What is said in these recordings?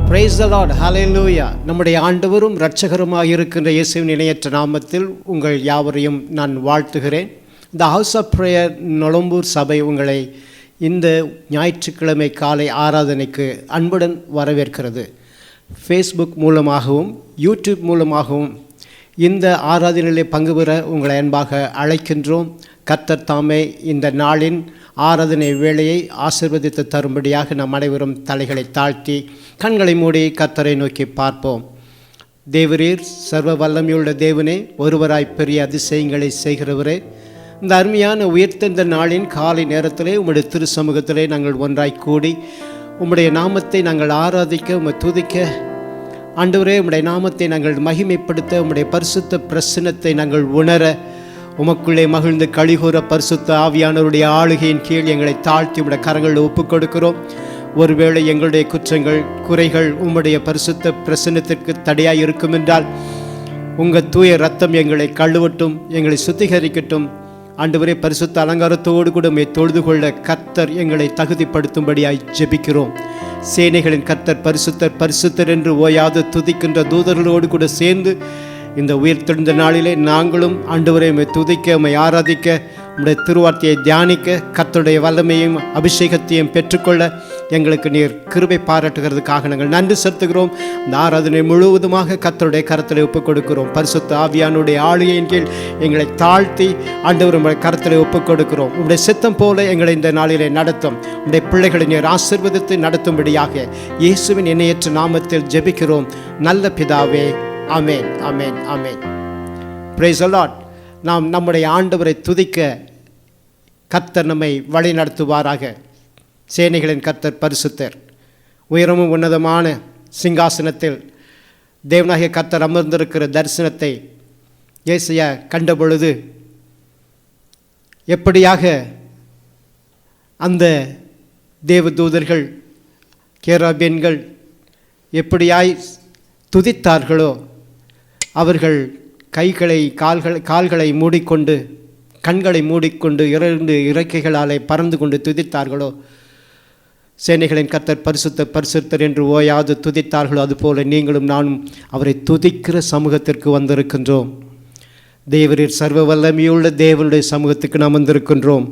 Price the Lord, ஹல்லேலூயா. நம்முடைய ஆண்டவரும் இரட்சகருமாக இருக்கின்ற இயேசுவின் இணையற்ற நாமத்தில் உங்கள் யாவரையும் நான் வாழ்த்துகிறேன். இந்த ஹவுஸ் ஆஃப் பிரேயர் நொளம்பூர் சபை உங்களை இந்த ஞாயிற்றுக்கிழமை காலை ஆராதனைக்கு அன்புடன் வரவேற்கிறது. ஃபேஸ்புக் மூலமாகவும் யூடியூப் மூலமாகவும் இந்த ஆராதனையிலே பங்கு பெற உங்களை அன்பாக அழைக்கின்றோம். கர்த்தர் தாமே இந்த நாளின் ஆராதனை வேளையை ஆசீர்வதித்து தரும்படியாக நம் அனைவரும் தலைகளை தாழ்த்தி கண்களை மூடி கர்த்தரை நோக்கி பார்ப்போம். தேவரீர் சர்வ வல்லமையுள்ள தேவனே, ஒருவராய் பெரிய அதிசயங்களை செய்கிறவரே, இந்த அருமையான உயர்த்த நாளின் காலை நேரத்திலே உம்முடைய திரு சமூகத்திலே நாங்கள் ஒன்றாய் கூடி உம்முடைய நாமத்தை நாங்கள் ஆராதிக்க, உம்மை துதிக்க, ஆண்டவரே உம்முடைய நாமத்தை நாங்கள் மகிமைப்படுத்த, உம்முடைய பரிசுத்த பிரசன்னத்தை நாங்கள் உணர, உமக்குள்ளே மகிழ்ந்து கழிகூற பரிசுத்த ஆவியானவருடைய ஆளுகையின் கீழ் எங்களை தாழ்த்தி உம்முடைய கரங்களில் ஒப்புக் கொடுக்கிறோம். ஒருவேளை எங்களுடைய குற்றங்கள் குறைகள் உம்முடைய பரிசுத்த பிரசன்னத்திற்கு தடையாக இருக்கும் என்றால் உங்கள் தூய ரத்தம் எங்களை கழுவட்டும், எங்களை சுத்திகரிக்கட்டும். ஆண்டவரே, பரிசுத்த அலங்காரத்தோடு கூட உம்மை தொழுது கொள்ள கர்த்தர் எங்களை தகுதிப்படுத்தும்படியாய் ஜெபிக்கிறோம். சேனைகளின் கர்த்தர் பரிசுத்தர் பரிசுத்தர் என்று ஓயாது துதிக்கின்ற தூதர்களோடு கூட சேர்ந்து இந்த உயிர்த்தெழுந்த நாளிலே நாங்களும் ஆண்டவரை உம்மை துதிக்க, உம்மை ஆராதிக்க, உம்முடைய திருவார்த்தையை தியானிக்க, கர்த்தருடைய வல்லமையும் அபிஷேகத்தையும் பெற்றுக்கொள்ள எங்களுக்கு நீர் கிருபை பாராட்டுகிறதுக்காக நாங்கள் நன்றி செலுத்துகிறோம். இந்த ஆராதனை முழுவதுமாக கர்த்தருடைய கரத்தில் ஒப்புக் கொடுக்கிறோம். பரிசுத்த ஆவியானுடைய ஆளுகையின் கீழ் எங்களை தாழ்த்தி ஆண்டவர் உம்முடைய கரத்தில் ஒப்புக் கொடுக்கிறோம். உம்முடைய சித்தம் போல எங்களை இந்த நாளிலே நடத்தும். உம்முடைய பிள்ளைகளை நீர் ஆசீர்வதித்து நடத்தும்படியாக இயேசுவின் இணையற்ற நாமத்தில் ஜெபிக்கிறோம் நல்ல பிதாவே. ஆமென், ஆமென், ஆமென். Praise the lord. நாம் நம்முடைய ஆண்டவரை துதிக்க கர்த்தர் நம்மை வழி நடத்துவாராக. சேனைகளின் கர்த்தர் பரிசுத்தர், உயரமும் உன்னதமான சிங்காசனத்தில் தேவனாகிய கர்த்தர் அமர்ந்திருக்கிற தரிசனத்தை ஏசாயா கண்டபொழுது எப்படியாக அந்த தேவதூதர்கள் கேராபீன்கள் எப்படியாய் துதித்தார்களோ, அவர்கள் கால்களை மூடிக்கொண்டு கண்களை மூடிக்கொண்டு 2 இறக்கைகளாலே பறந்து கொண்டு துதித்தார்களோ, சேனைகளின் கர்த்தர் பரிசுத்தர் பரிசுத்தர் என்று ஓயாது துதித்தார்களோ, அதுபோல நீங்களும் நானும் அவரை துதிக்கிற சமூகத்திற்கு வந்திருக்கின்றோம். தேவரீர் சர்வ வல்லமையுள்ள தேவனுடைய சமூகத்துக்கு நாம் வந்திருக்கின்றோம்.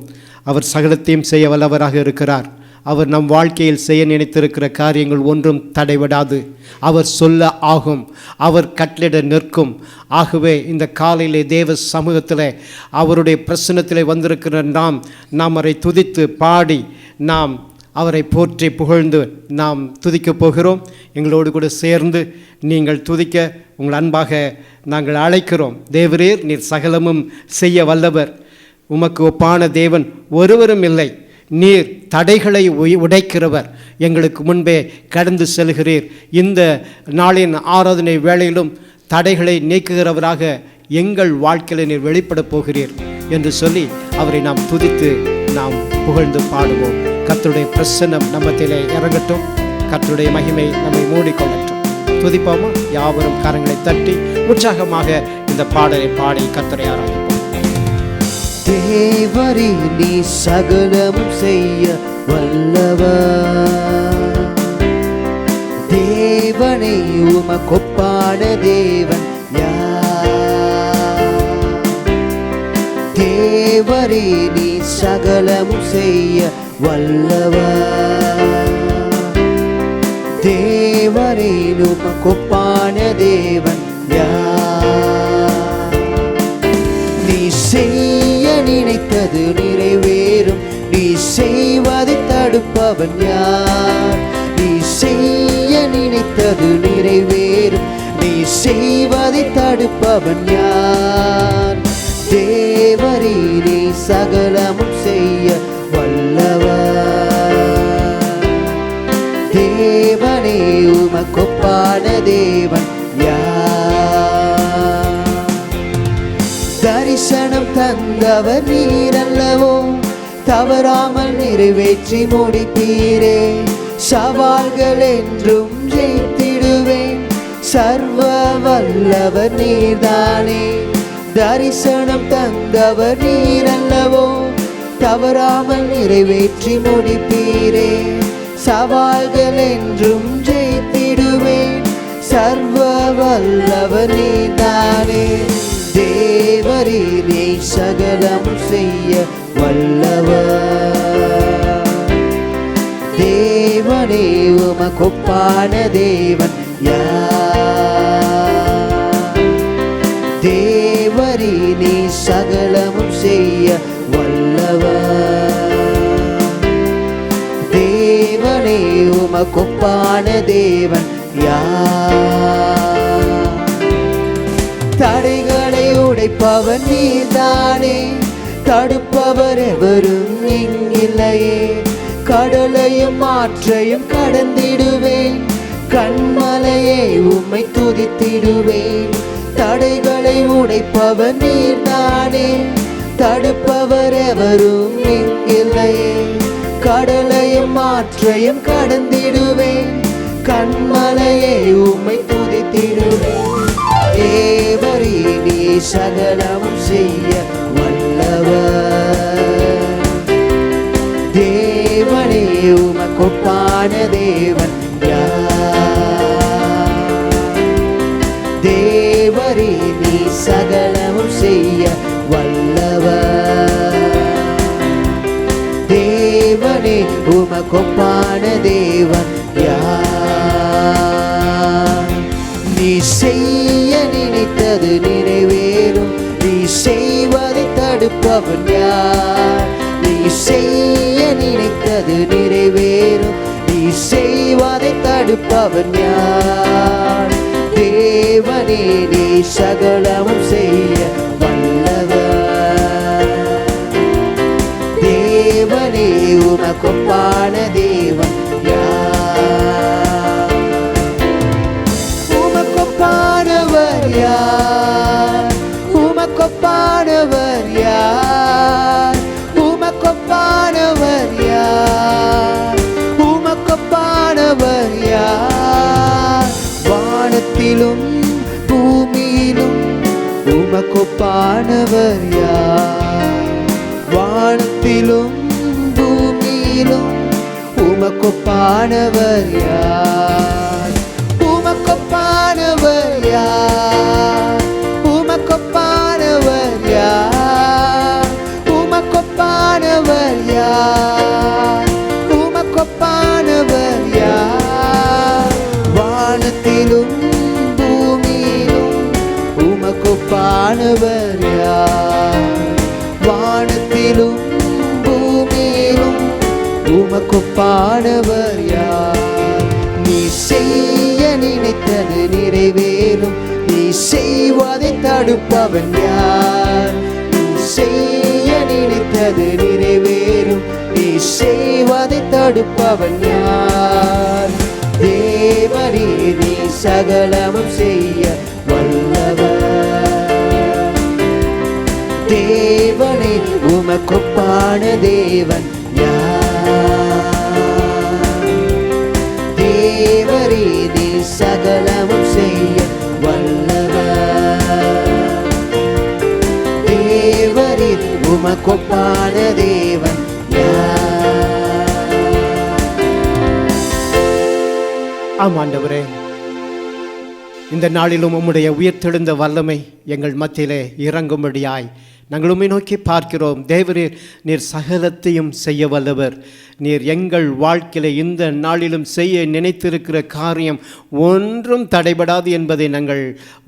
அவர் சகலத்தையும் செய்ய வல்லவராக இருக்கிறார். அவர் நம் வாழ்க்கையில் செய்ய நினைத்திருக்கிற காரியங்கள் ஒன்றும் தடைபடாது. அவர் சொல்ல ஆகும், அவர் கட்டளிட நிற்கும். ஆகவே இந்த காலையிலே தேவ சமூகத்தில் அவருடைய பிரசன்னத்தில் வந்திருக்கிற நாம் அவரை துதித்து பாடி நாம் அவரை போற்றி புகழ்ந்து நாம் துதிக்கப் போகிறோம். எங்களோடு கூட சேர்ந்து நீங்கள் துதிக்க உங்கள் அன்பாக நாங்கள் அழைக்கிறோம். தேவரீர் நீர் சகலமும் செய்ய வல்லவர். உமக்கு ஒப்பான தேவன் ஒருவரும் இல்லை. நீர் தடைகளை உடைக்கிறவர். எங்களுக்கு முன்பே கடந்து செல்கிறீர். இந்த நாளின் ஆராதனை வேளையிலும் தடைகளை நீக்குகிறவராக எங்கள் வாழ்க்கையில் நீர் வெளிப்படப் போகிறீர் என்று சொல்லி அவரை நாம் துதித்து நாம் புகழ்ந்து பாடுவோம். கர்த்தருடைய பிரசன்னம் நம்மத்திலே இறங்கட்டும். கர்த்தருடைய மகிமை நம்மை மூடிக்கொள்ளட்டும். துதிப்போமா? யாவரும் கரங்களை தட்டி உற்சாகமாக இந்த பாடலை பாடி கர்த்தரை ஆராதிப்போம். தேவரே நீ சகலமும் செய்ய வல்லவர். தேவனே உமக்கொப்பான தேவன் யார்? தேவரே நீ சகலமும் செய்ய வல்லவர். தேவனே உமக்கொப்பான தேவன் யார்? நீ செய்ய நினைத்தது நிறைவேறும். நீ செய்வதை தடுப்பவன் யார்? நீ செய்ய நினைத்தது நிறைவேறும். நீ செய்வதை தடுப்பவன் யார்? தேவரே நீ சகலமும் செய்ய வல்லவர். தேவனே உமக்கொப்பான தேவன் யார்? தரிசனம் தந்தவர் நீரல்லவோ, தவறாமல் நிறைவேற்றி முடிப்பீரே. சவால்கள் என்றும் ஜெயித்திடுவேன். சர்வ வல்லவர் நீர்தானே. தரிசனம் தந்தவர் நீரல்லவோ, தவறாமல் நிறைவேற்றி முடிப்பீரே. சவால்கள் என்றும் ஜெயித்திடுவேன். வல்லவர் நீதானே. தேவரீரே சகலம் செய்ய வல்லவர். தேவனே உமக்கொப்பான தேவன் யார்? தேவரீரே சகலமும் செய்ய வல்லவர். தேவனே உமக்கொப்பான தேவன் யார்? தடைகளை உடைப்பவன் நீதானே. தடுப்பவர் எவரும் இங்கில்லையே. கடலையும் ஆற்றையும் கடந்திடுவேன். கண்மலையை உம்மை துதித்திடுவேன். தடைகளை உடைப்பவர் நீர்தானே. தடுப்பவர் எவரும் இங்கில்லையே. கடலையும் ஆற்றையும் கடந்திடுவேன். கண்மலையை உம்மை துதித்திடுவேன். தேவரீரே சகலமும் செய்ய வல்லவர். தேவனே உமக்கொப்பான தேவன் யார்? தேவரீரே சகலமும் செய்ய வல்லவர். தேவனே உமக்கொப்பான தேவன் யார்? நீ செய்ய நினைத்தது நிறைவேறும். நீ செய்வதை தடுப்பவன் யார்? நீ செய்ய நினைத்தது நிறைவேறும். நீ செய்வதை தடுப்பவன் யார்? தேவனே நீ சகலமும் செய்ய வல்லவர். தேவனே உமக்கொப்பான தேவன் யார்? உமக்கொப்பானவர் யார்? உமக்கொப்பானவர் யார்? உமக்கொப்பானவர் யார்? உமக்கொப்பானவர் யார்? வானத்திலும் பூமியிலும் உமக்கொப்பானவர் யார்? வானத்திலும் பூமியிலும் உமக்கொப்பானவர் யார்? உமக்கொப்பானவர் யார்? உமக்கொப்பானவர் யார்? உமக்கொப்பானவர் யார்? உமக்கொப்பானவர் யார்? வானத்திலும் பூமியிலும் உமக்கொப்பானவர் யார்? வானத்திலும் பூமியிலும் உமக்கொப்பானவர் யார்? நீ செய்ய நினைத்தது நிறைவேறும். நீ செய்வதை தடுப்பவன் யார்? நீ செய்ய நினைத்தது நிறைவேறும். நீ செய்வதை தடுப்பவன் யார்? தேவரீரே சகலமும் செய்ய வல்லவர். தேவனே உமக்கொப்பான தேவன் யார்? தேவரீரே சகலமும் செய்ய வல்லவர். தேவரீர் உமக்கொப்பான தேவன் யார்? ஆம் ஆண்டவரே, இந்த நாளிலும் உம்முடைய உயிர்த்தெழுந்த வல்லமை எங்கள் மத்தியிலே இறங்கும்படியாய் நாங்கள் உம்மை நோக்கி பார்க்கிறோம். தேவரீர் நீர் சகலத்தையும் செய்ய வல்லவர். நீர் எங்கள் வாழ்க்கையில இந்த நாளிலும் செய்ய நினைத்திருக்கிற காரியம் ஒன்றும் தடைபடாது என்பதை நாங்கள்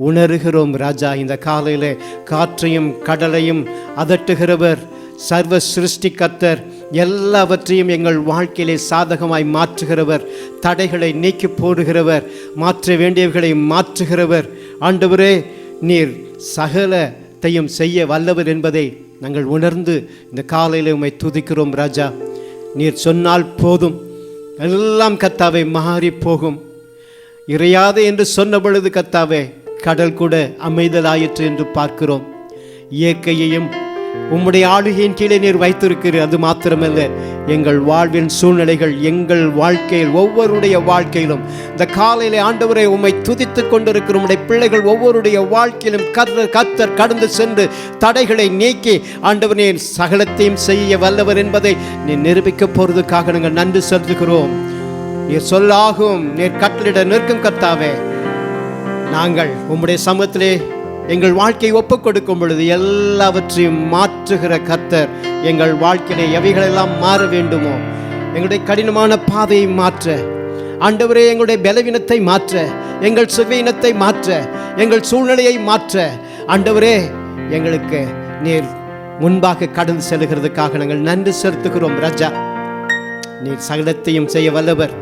உணர்கிறோம் ராஜா. இந்த காலையில் காற்றையும் கடலையும் அதட்டுகிறவர் சர்வ சிருஷ்டிகர்த்தர், எல்லாவற்றையும் எங்கள் வாழ்க்கையிலே சாதகமாய் மாற்றுகிறவர், தடைகளை நீக்கி போடுகிறவர், மாற்ற வேண்டியவர்களை மாற்றுகிறவர். ஆண்டவரே, நீர் சகலத்தையும் செய்ய வல்லவர் என்பதை நாங்கள் உணர்ந்து இந்த காலையில் உம்மை துதிக்கிறோம் ராஜா. நீர் சொன்னால் போதும், எல்லாம் கர்த்தாவே மாறி போகும். இறையாது என்று சொன்ன பொழுது கர்த்தாவே கடல் கூட அமைதலாயிற்று என்று பார்க்கிறோம். இயற்கையையும் உம்முடைய ஆளுகையின் கீழே நீர் வைத்திருக்கிறீர். அது மாத்திரமல்ல, எங்கள் வாழ்வின் சூழ்நிலைகள், எங்கள் வாழ்க்கையில் ஒவ்வொருடைய வாழ்க்கையிலும் இந்த காலையிலே ஆண்டவரை உம்மை துதித்து கொண்டிருக்கிற உம்முடைய பிள்ளைகள் ஒவ்வொருடைய வாழ்க்கையிலும் கர்த்தர் கடந்து சென்று தடைகளை நீக்கி ஆண்டவரே சகலத்தையும் செய்ய வல்லவர் என்பதை நீ நிரூபிக்க போறதுக்காக நாங்கள் நன்றி செலுத்துகிறோம். நீர் சொல்லாகும், நீர் கட்டளிட நிற்கும் கர்த்தாவே. நாங்கள் உம்முடைய சமூகத்திலே எங்கள் வாழ்க்கையை ஒப்புக் கொடுக்கும் பொழுது எல்லாவற்றையும் மாற்றுகிற கர்த்தர். எங்கள் வாழ்க்கையிலே எவைகளெல்லாம் மாற வேண்டுமோ, எங்களுடைய கடினமான பாதையை மாற்ற ஆண்டவரே, எங்களுடைய பலவீனத்தை மாற்ற, எங்கள் சுவையினத்தை மாற்ற, எங்கள் சூழ்நிலையை மாற்ற ஆண்டவரே, எங்களுக்கு நீர் முன்பாக கடந்து செல்கிறதுக்காக நாங்கள் நன்றி செலுத்துகிறோம். ராஜா, நீர் சகலத்தையும் செய்ய வல்லவர்,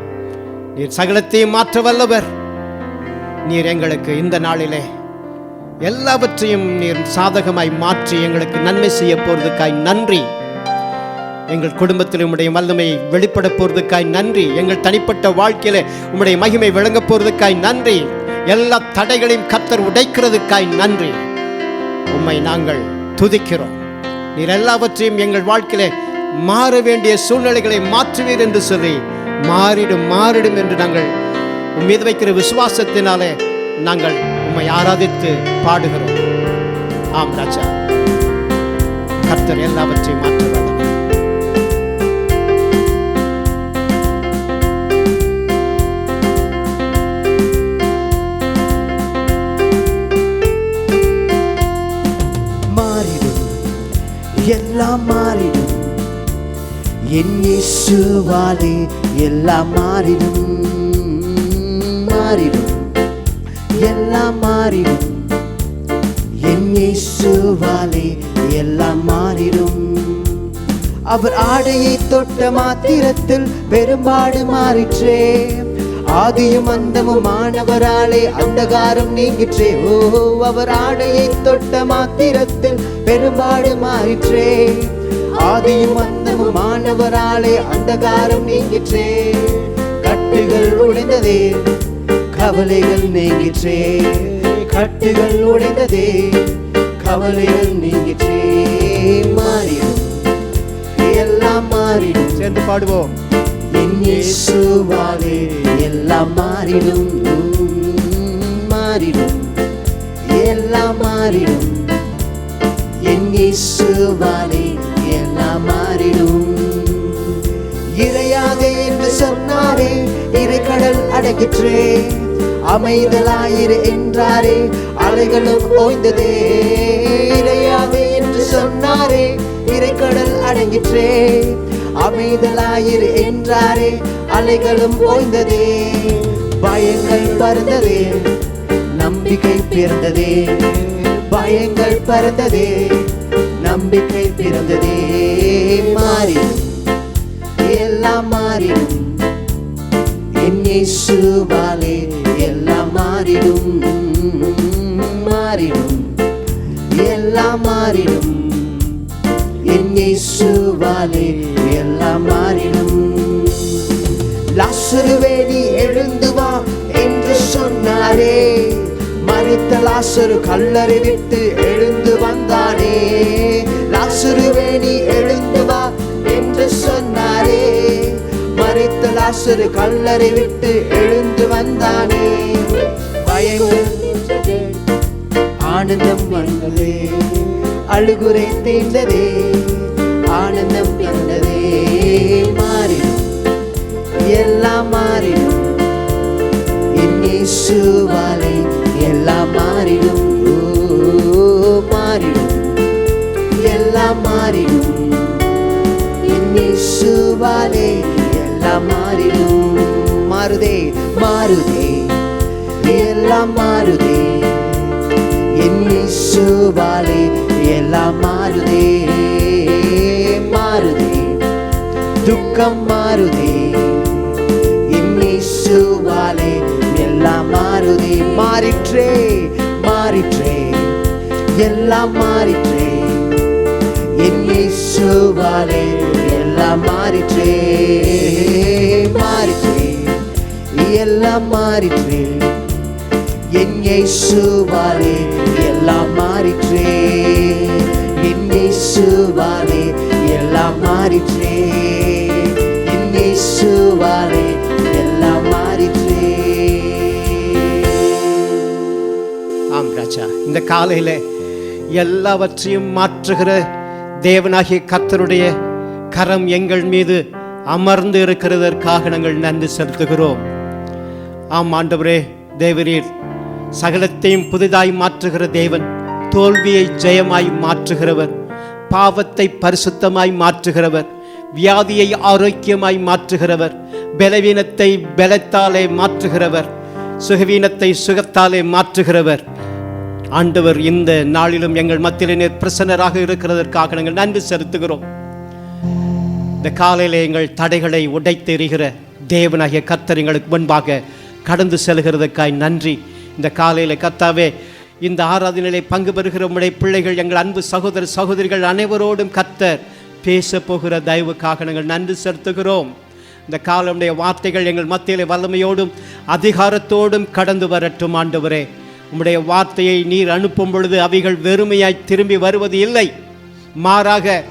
நீர் சகலத்தையும் மாற்ற வல்லவர். நீர் எங்களுக்கு இந்த நாளிலே எல்லாவற்றையும் நீர் சாதகமாய் மாற்றி எங்களுக்கு நன்மை செய்ய போறதுக்காய் நன்றி. எங்கள் குடும்பத்தில் உம்முடைய வல்லமை வெளிப்பட போறதுக்காய் நன்றி. எங்கள் தனிப்பட்ட வாழ்க்கையில உம்முடைய மகிமை விளங்க போறதுக்காய் நன்றி. எல்லா தடைகளையும் கர்த்தர் உடைக்கிறதுக்காய் நன்றி. உம்மை நாங்கள் துதிக்கிறோம். நீர் எல்லாவற்றையும் எங்கள் வாழ்க்கையில மாற வேண்டிய சூழ்நிலைகளை மாற்றுவீர் என்று சொல்லி மாறிடும் மாறிடும் என்று நாங்கள் உம் மீது வைக்கிற விசுவாசத்தினாலே நாங்கள் உம்மை ஆராதித்து பாடுகிறோம். ஆம் ராஜா, கர்த்தர் எல்லாவற்றையும் மாற்ற வல்லவர். மாறிடும், எல்லாம் மாறிடும், என் இயேசுவாலே எல்லாம் மாறிடும். மாறிடும், எல்லாம் மாறிடும், என் இயேசுவாலே எல்லாம் மாறிடும். அவர் ஆடையை தொட்ட மாத்திரத்தில் பெரும்பாடு மாறிற்றே. ஆதியும் அந்தமும் ஆனவராலே அந்தகாரம் நீங்கிற்றே. ஓ, அவர் ஆடையை தொட்ட மாத்திரத்தில் பெரும்பாடு மாறிற்றே. ஆதியும் அந்தமும் ஆனவராலே அந்தகாரம் நீங்கிற்றே. கட்டுகள் உடைந்ததே, கவலைகள் நீங்கிற்றே. கட்டுகள் உடைந்ததே, கவலைகள் நீங்கிற்றே. மாறிடும், எல்லாம் மாறிடும். சேர்ந்து பாடுவோம். என் இயேசுவாலே எல்லாம் மாறிடும். மாறிடும், எல்லாம் மாறிடும், என் இயேசுவாலே எல்லாம் மாறிடும். இறையாதே என்று சொன்னாரே, இறைக்கடல் அடங்கிற்றே. அமைதலாயிரு என்றாரே, அலைகளும் ஓய்ந்ததே. இறையாதே என்று சொன்னாரே, இறைக்கடல் அடங்கிற்றே. அமைதலாயிரு என்றாரே, அலைகளும் ஓய்ந்ததே. பயங்கள் பறந்ததே, நம்பிக்கை பிறந்ததே. பயங்கள் பறந்ததே, நம்பிக்கை பிறந்ததே. மாறிடும், எல்லாம் மாறிடும், என் இயேசுவாலே எல்லாம் மாறிடும். மாறிடும், எல்லாம் மாறிடும், என் இயேசுவாலே எல்லாம் மாறிடும். லாசருவே நீ எழுந்து வா என்று சொன்னாரே. மரித்த லாசரு கல்லறை விட்டு எழுந்து வந்தானே. லாசருவே நீ எழுந்து வா என்று சொன்னாரே. மரித்த லாசரு கல்லறை விட்டு எழுந்து வந்தானே. பயங்கள் நின்றதே, ஆனந்தம் வந்ததே. அழுகுறை தீர்ந்ததே, ஆனந்தம் வந்ததே. மாறிடும், எல்லாம் மாறிடும், என் இயேசுவாலே எல்லாம் மாறிடும். மாறிடும், எல்லாம் மாறிடும், என் இயேசுவாலே எல்லாம் மாறிடும். மாறுதே, மாறுதே, எல்லாம் மாறுதே, என் இயேசுவாலே எல்லாம் மாறுதே. மாறுதே, துக்கம் மாறுதே, என் இயேசுவாலே எல்லாம் மாறுதே. மாறிற்றே, மாறிற்றே, எல்லாம் மாறிற்றே, என் இயேசுவாலே எல்லாம் மாறிற்றே. மாறிற்றே, எல்லாம் மாறிற்றே, என் இயேசுவாலே எல்லாம் மாறிற்றே. என் இயேசுவாலே எல்லாம் மாறிற்றே. என் இயேசுவாலே எல்லாம் மாறிற்றே. ஆம் ராஜா, இந்த காலையில எல்லாவற்றையும் மாற்றுகிற தேவனாகிய கர்த்தருடைய கரம் எங்கள் மீது அமர்ந்து இருக்கிறதற்காக நாங்கள் நன்றி செலுத்துகிறோம். ஆம் ஆண்டவரே, தேவரீர் சகலத்தையும் புதிதாய் மாற்றுகிற தேவன், தோல்வியை ஜெயமாய் மாற்றுகிறவர், பாவத்தை பரிசுத்தமாய் மாற்றுகிறவர், வியாதியை ஆரோக்கியமாய் மாற்றுகிறவர், பலவீனத்தை பலத்தாலே மாற்றுகிறவர், சுகவீனத்தை சுகத்தாலே மாற்றுகிறவர். ஆண்டவர் இந்த நாளிலும் எங்கள் மத்தியிலே பிரசன்னராக இருக்கிறதற்காக நாங்கள் நன்றி செலுத்துகிறோம். இந்த காலையிலே எங்கள் தடைகளை உடைத்து எறிகிற தேவனாகிய கர்த்தர் எங்களுக்கு முன்பாக கடந்து செல்கிறதுக்காய் நன்றி. இந்த காலையில் கர்த்தாவே, இந்த ஆராதனையிலே பங்கு பெறுகிற உம்முடைய பிள்ளைகள், எங்கள் அன்பு சகோதர சகோதரிகள் அனைவரோடும் கர்த்தர் பேச போகிற தயவுக்காக நாங்கள் நன்றி செலுத்துகிறோம். இந்த காலமுடைய வார்த்தைகள் எங்கள் மத்தியிலே வல்லமையோடும் அதிகாரத்தோடும் கடந்து வரட்டும். ஆண்டவரே, உம்முடைய வார்த்தையை நீர் அனுப்பும் பொழுது அவைகள் வெறுமையாய் திரும்பி வருவது இல்லை. மாறாக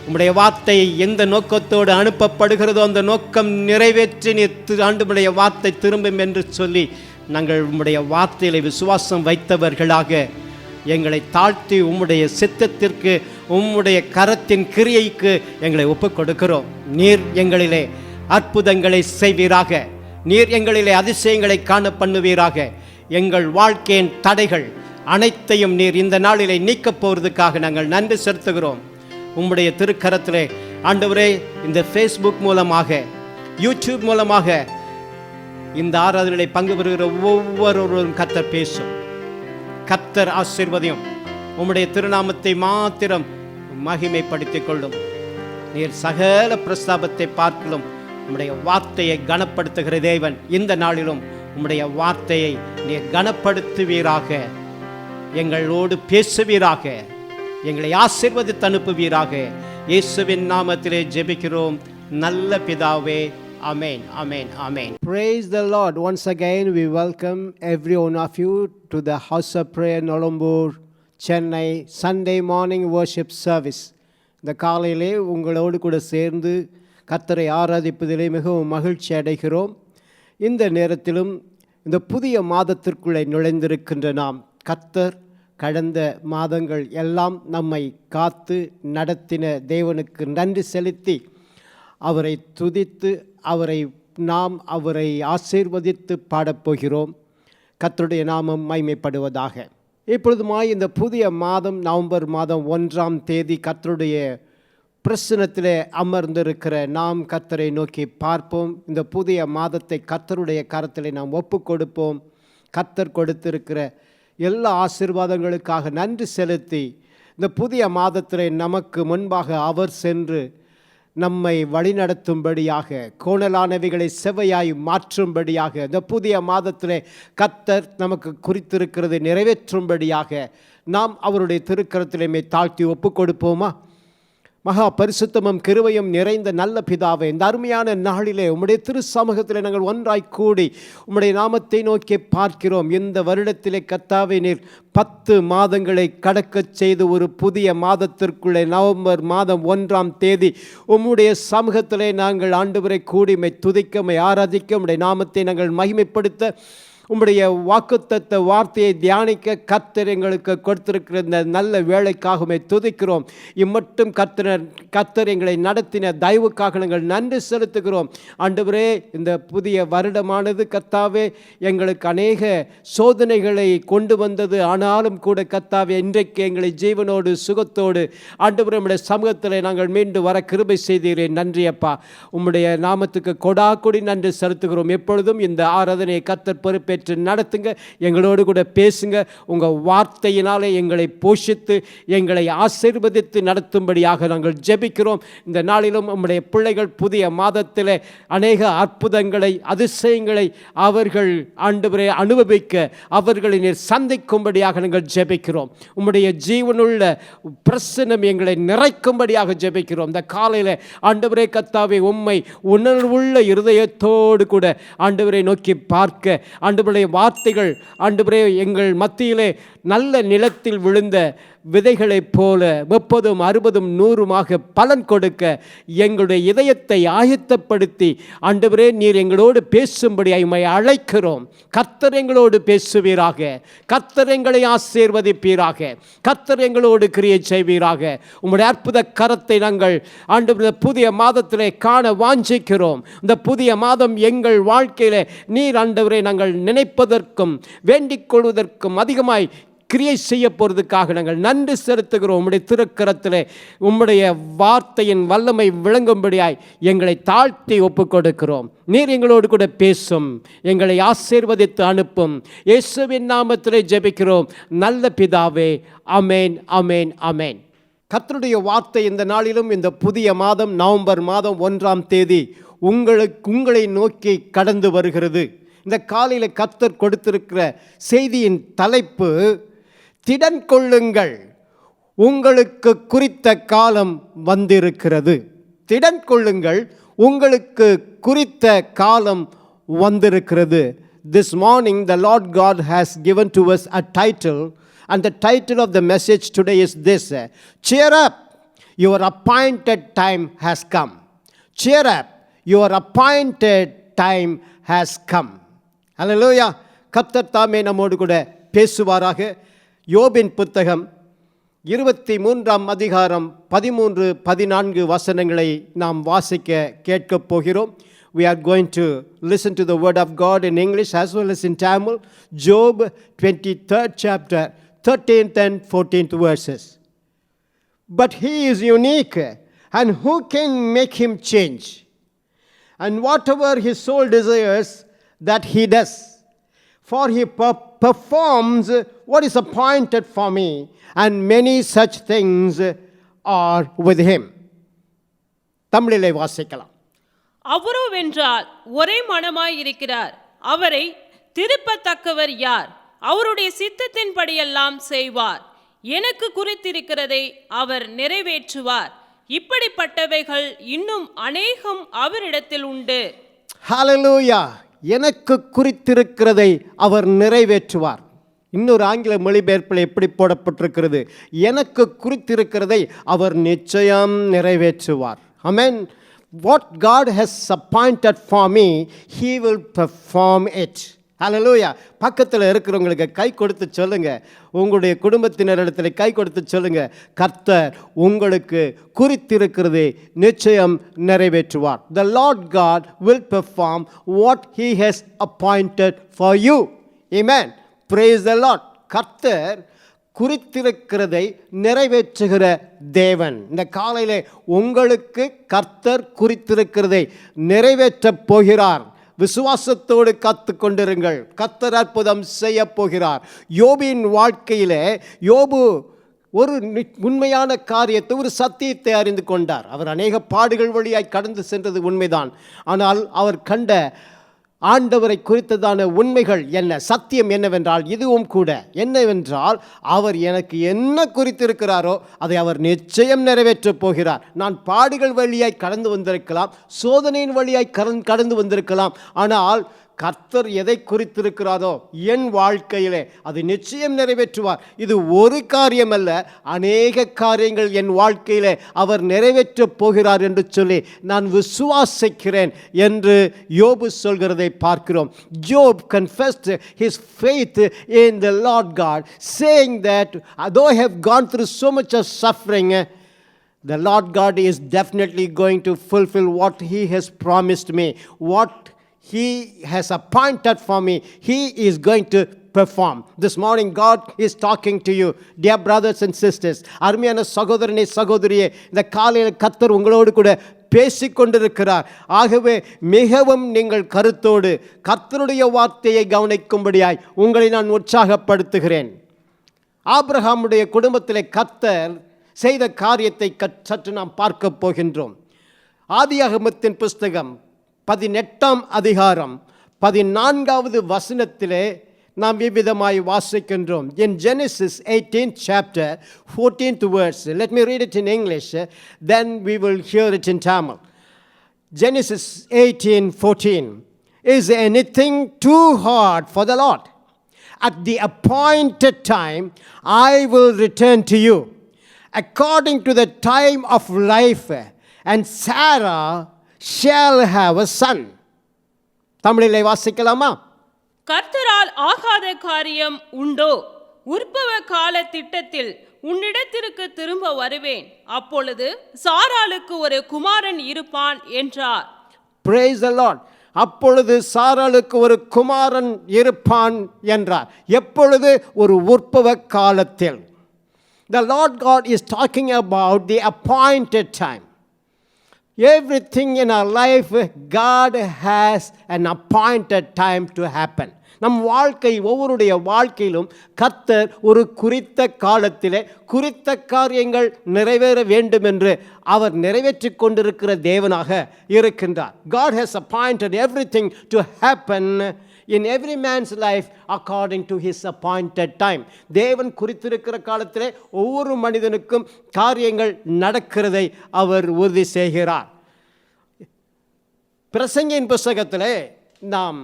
உம்முடைய வார்த்தை எந்த நோக்கத்தோடு அனுப்பப்படுகிறதோ அந்த நோக்கம் நிறைவேற்றி நீர் ஆண்டவருடைய வார்த்தை திரும்பும் என்று சொல்லி நாங்கள் உம்முடைய வார்த்தையிலே விசுவாசம் வைத்தவர்களாக எங்களை தாழ்த்தி உம்முடைய சித்தத்திற்கு, உம்முடைய கரத்தின் கிரியைக்கு எங்களை ஒப்புக் கொடுக்கிறோம். நீர் எங்களிலே அற்புதங்களை செய்வீராக, நீர் எங்களிலே அதிசயங்களை காண பண்ணுவீராக. எங்கள் வாழ்க்கையின் தடைகள் அனைத்தையும் நீர் இந்த நாளிலே நீக்கப் போவதற்காக நாங்கள் நன்றி செலுத்துகிறோம். உம்முடைய திருக்கரத்திலே ஆண்டவரே, இந்த ஃபேஸ்புக் மூலமாக, யூடியூப் மூலமாக இந்த ஆராதனைகளை பங்கு பெறுகிற ஒவ்வொருவரும் கர்த்தர் பேசும். கர்த்தர் ஆசீர்வதியும். உம்முடைய திருநாமத்தை மாத்திரம் மகிமைப்படுத்திக் கொள்ளும். நீர் சகல பிரஸ்தாபத்தை பார்க்கலும் உம்முடைய வார்த்தையை கனப்படுத்துகிற தேவன். இந்த நாளிலும் உம்முடைய வார்த்தையை நீர் கனப்படுத்துவீராக, எங்களோடு பேசுவீராக, எங்களை ஆசீர்வதித்து அனுப்புவீராக. இயேசுவின் நாமத்திலே ஜெபிக்கிறோம் நல்ல பிதாவே. Amen, amen, amen. Praise the Lord. Once again, we welcome every one of you to the House of Prayer, Nolambur, Chennai, Sunday morning worship service. இந்த காலையிலே உங்களோடு கூட சேர்ந்து கர்த்தரை ஆராதிப்பதிலே மிகவும் மகிழ்ச்சி அடைகிறோம். இந்த நேரத்திலும் இந்த புதிய மாதத்திற்குள்ளே நுழைந்திருக்கின்ற நாம், கர்த்தர் கடந்த மாதங்கள் எல்லாம் நம்மை காத்து நடத்தின தேவனுக்கு நன்றி செலுத்தி அவரை துதித்து அவரை ஆசீர்வதித்து பாடப்போகிறோம். கர்த்தருடைய நாமம் மகிமைப்படுவதாக. இப்பொழுதுமாய் இந்த புதிய மாதம் நவம்பர் மாதம் 1ஆம் தேதி கர்த்தருடைய பிரசன்னத்திலே அமர்ந்திருக்கிற நாம் கர்த்தரை நோக்கி பார்ப்போம். இந்த புதிய மாதத்தை கர்த்தருடைய கரத்திலே நாம் ஒப்பு கொடுப்போம். கர்த்தர் கொடுத்திருக்கிற எல்லா ஆசீர்வாதங்களுக்காக நன்றி செலுத்தி இந்த புதிய மாதத்திலே நமக்கு முன்பாக அவர் சென்று நம்மை வழிநடத்தும்படியாக, கோணலானவைகளை செவ்வையாய் மாற்றும்படியாக, இந்த புதிய மாதத்திலே கர்த்தர் நமக்கு குறித்திருக்கிறது நிறைவேற்றும்படியாக நாம் அவருடைய திருக்கரத்திலே தாழ்த்தி ஒப்பு கொடுப்போமா? மகா பரிசுத்தமும் கிருபையும் நிறைந்த நல்ல பிதாவே, இந்த அருமையான நாளிலே உம்முடைய திரு சமூகத்திலே நாங்கள் ஒன்றாய் கூடி உம்முடைய நாமத்தை நோக்கி பார்க்கிறோம். இந்த வருடத்திலே கர்த்தாவே, நீர் 10 மாதங்களை கடக்கச் செய்து ஒரு புதிய மாதத்திற்குள்ளே நவம்பர் மாதம் 1ஆம் தேதி உம்முடைய சமூகத்திலே நாங்கள் ஆண்டவரை கூடி துதிக்க ஆராதிக்க உம்முடைய நாமத்தை நாங்கள் மகிமைப்படுத்த உம்முடைய வாக்குத்தத்த வார்த்தையை தியானிக்க கர்த்தர் எங்களுக்கு கொடுத்திருக்கிற இந்த நல்ல வேலைக்காகவே துதிக்கிறோம். இம்மட்டும் கர்த்தர் எங்களை நடத்தின தயவுக்காக நாங்கள் நன்றி செலுத்துகிறோம். ஆண்டவரே, இந்த புதிய வருடமானது கர்த்தாவே எங்களுக்கு அநேக சோதனைகளை கொண்டு வந்தது. ஆனாலும் கூட கர்த்தாவே, இன்றைக்கு எங்களை ஜீவனோடு சுகத்தோடு ஆண்டவரே உம்முடைய சமூகத்தில் நாங்கள் மீண்டு வர கிருபை செய்தீரேன். நன்றி அப்பா. உம்முடைய நாமத்துக்கு கொடாக்கொடி நன்றி செலுத்துகிறோம். எப்பொழுதும் இந்த ஆராதனையை கர்த்தர் பொறுப்பேற்று நடத்துங்க, எங்களோடு கூட பேசுங்க. உங்கள் வார்த்தையினாலே எங்களை போஷித்து எங்களை ஆசீர்வதித்து நடத்தும்படியாக நாங்கள் ஜெபிக்கிறோம். இந்த நாளிலும் நம்முடைய பிள்ளைகள் புதிய மாதத்தில் அநேக அற்புதங்களை, அதிசயங்களை அவர்கள் ஆண்டவரே அனுபவிக்க, அவர்களை நீர் சந்திக்கும்படியாக நாங்கள் ஜெபிக்கிறோம். உம்முடைய ஜீவனுள்ள பிரசன்னம் எங்களை நிறைக்கும்படியாக ஜெபிக்கிறோம். இந்த காலையில் ஆண்டவரே கர்த்தாவே, உம்மை உணர்வுள்ள இருதயத்தோடு கூட ஆண்டவரை நோக்கி பார்க்க, ஆண்டவருடைய வார்த்தைகள் ஆண்டவரே எங்கள் மத்தியிலே நல்ல நிலத்தில் விழுந்த விதைகளைப் போல 30, 60, 100 பலன் கொடுக்க எங்களுடைய இதயத்தை ஆயத்தப்படுத்தி ஆண்டவரே நீர் எங்களோடு பேசும்படி உம்மை அழைக்கிறோம். கர்த்தர் எங்களோடு பேசுவீராக, கர்த்தர் எங்களை ஆசீர்வதிப்பீராக, கர்த்தர் எங்களோடு கிரியை செய்வீராக. உம்முடைய அற்புத கரத்தை நாங்கள் ஆண்டவரே புதிய மாதத்திலே காண வாஞ்சிக்கிறோம். இந்த புதிய மாதம் எங்கள் வாழ்க்கையிலே நீர் ஆண்டவரே நாங்கள் நினைப்பதற்கும் வேண்டிக் கொள்வதற்கும் அதிகமாய் கிரியை செய்ய போகிறதுக்காக நாங்கள் நன்றி செலுத்துகிறோம். உம்முடைய திருக்கரத்திலே உம்முடைய வார்த்தையின் வல்லமை விளங்கும்படியாய் எங்களை தாழ்த்தி ஒப்புக் கொடுக்கிறோம். நீர் எங்களோடு கூட பேசும், எங்களை ஆசீர்வதித்து அனுப்பும். இயேசுவின் நாமத்திலே ஜெபிக்கிறோம் நல்ல பிதாவே. ஆமென், ஆமென், ஆமென். கர்த்தருடைய வார்த்தை இந்த நாளிலும் இந்த புதிய மாதம் நவம்பர் மாதம் 1ஆம் தேதி உங்களை நோக்கி கடந்து வருகிறது. இந்த காலையில் கர்த்தர் கொடுத்திருக்கிற செய்தியின் தலைப்பு திடன் கொள்ளுங்கள், உங்களுக்கு குறித்த காலம் வந்திருக்கிறது. திடன் கொள்ளுங்கள், உங்களுக்கு குறித்த காலம் வந்திருக்கிறது. This morning the Lord God has given to us a title, and the title of the message today is this: Cheer up, your appointed time has come. Cheer up, your appointed time has come. Hallelujah. கர்த்தர் தாமே நம்மோடு கூட பேசுவாராக. யோபின் புத்தகம் 23ஆம் அதிகாரம் 13, 14 வசனங்களை நாம் வாசிக்க கேட்கப் போகிறோம். We are going to listen to the word of God in English as well as in Tamil. Job 23rd chapter 13th and 14th verses. But he is unique, and who can make him change? And whatever his soul desires, that he does. For he performs what is appointed for me, and many such things are with him. தமிழிலே வாசிக்கலாம். அவரோவென்றால் ஒரே மனமாய் இருக்கிறார், அவரை திருப்பத்தக்கவர் யார்? அவருடைய சித்தத்தின்படியெல்லாம் செய்வார். எனக்கு குறித்திருக்கிறதை அவர் நிறைவேற்றுவார். இப்படிப்பட்டவைகள் இன்னும் அநேகம் அவரிடத்தில் உண்டு. ஹல்லேலூயா. எனக்கு குறித்திருக்கிறதை அவர் நிறைவேற்றுவார். இன்னொரு ஆங்கில மொழிபெயர்ப்பில் எப்படி போடப்பட்டிருக்கிறது? எனக்கு குறித்திருக்கிறதை அவர் நிச்சயம் நிறைவேற்றுவார். ஆமென். What God has appointed for me, he will perform it. ஹல்லேலூயா. பக்கத்தில் இருக்கிறவங்களுக்கு கை கொடுத்து சொல்லுங்க, உங்களுடைய குடும்பத்தினரிடத்தில் கை கொடுத்து சொல்லுங்க, கர்த்தர் உங்களுக்கு குறித்திருக்கிறது நிச்சயம் நிறைவேற்றுவார். The Lord God will perform what he has appointed for you. Amen. Praise the Lord. கர்த்தர் குறித்திருக்கிறதை நிறைவேற்றுகிற தேவன். இந்த காலையிலே உங்களுக்கு கர்த்தர் குறித்திருக்கிறதை நிறைவேற்றப் போகிறார். விசுவாசத்தோடு காத்து கொண்டிருங்கள். கர்த்தர் அற்புதம் செய்ய போகிறார். யோபின் வாழ்க்கையிலே யோபு ஒரு உண்மையான காரியத்தை, ஒரு சத்தியத்தை அறிந்து கொண்டார். அவர் அநேக பாடுகள் வழியாய் கடந்து சென்றது உண்மைதான். ஆனால் அவர் கண்ட ஆண்டவரை குறித்ததான உண்மைகள் என்ன, சத்தியம் என்னவென்றால் இதுவும் கூட என்னவென்றால், அவர் எனக்கு என்ன குறித்திருக்கிறாரோ அதை அவர் நிச்சயம் நிறைவேற்றப் போகிறார். நான் பாடுகள் வழியாய் கடந்து வந்திருக்கலாம், சோதனையின் வழியாய் கடந்து வந்திருக்கலாம், ஆனால் கர்த்தர் எதை குறித்திருக்கிறாரோ என் வாழ்க்கையிலே அது நிச்சயம் நிறைவேற்றுவார். இது ஒரு காரியம் அல்ல, அநேக காரியங்கள் என் வாழ்க்கையிலே அவர் நிறைவேற்றப் போகிறார் என்று சொல்லி நான் விசுவாசிக்கிறேன் என்று யோபு சொல்கிறதை பார்க்கிறோம். Job confessed his faith in the Lord God, saying that though I have gone through so much of suffering, the Lord God is definitely going to fulfill what he has promised me. What he has appointed for me, he is going to perform. This morning God is talking to you, dear brothers and sisters. அருமையான சகோதரனே சகோதரியே, இந்த காலையில் கர்த்தர் உங்களோடு கூட பேசிக்கொண்டிருக்கிறார். ஆகவே மிகவும் நீங்கள் கருத்தோடு கர்த்தருடைய வார்த்தையை கவனிக்கும்படியாய் உங்களை நான் உற்சாகப்படுத்துகிறேன். ஆபிரகாமுடைய குடும்பத்திலே கர்த்தர் செய்த காரியத்தை சற்று நாம் பார்க்க போகின்றோம். ஆதியாகமத்தின் புஸ்தகம் 18ஆம் அதிகாரம் 14வது வசனத்திலே நாம் இவ்விதமாய் வாசிக்கின்றோம். In Genesis 18th chapter 14th verse, let me read it in English, then we will hear it in Tamil. Genesis 18:14. Is anything too hard for the Lord? At the appointed time, I will return to you, according to the time of life, and Sarah shall have a son. தமிழிலே வாசிக்கலாமா? கர்த்தரால் ஆகாத காரியம் உண்டோ? உற்பவ கால திட்டத்தில் உன்னிடத்திற்கு திரும்ப வருவேன், அப்பொழுது சாராளுக்கு ஒரு குமாரன் இருப்பான் என்றார். Praise the Lord. அப்பொழுது சாராளுக்கு ஒரு குமாரன் இருப்பான் என்றார். எப்பொழுது? ஒரு உற்பவ காலத்தில். The Lord God is talking about the appointed time. Everything in our life, God has an appointed time to happen. நம் வாழ்க்கை, ஒவ்வொருடைய வாழ்க்கையிலும் கர்த்தர் ஒரு குறித்த காலத்திலே குறித்த காரியங்கள் நிறைவேற வேண்டும் என்று அவர் நிறைவேற்றிக் கொண்டிருக்கிற தேவனாக இருக்கின்றார். God has appointed everything to happen in every man's life according to his appointed time. தேவன் குறித்திருக்கிற காலத்திலே ஒவ்வொரு மனிதனுக்கும் காரியங்கள் நடக்கிறதை அவர் உறுதி செய்கிறார். பிரசங்கியின் புத்தகத்திலே நாம்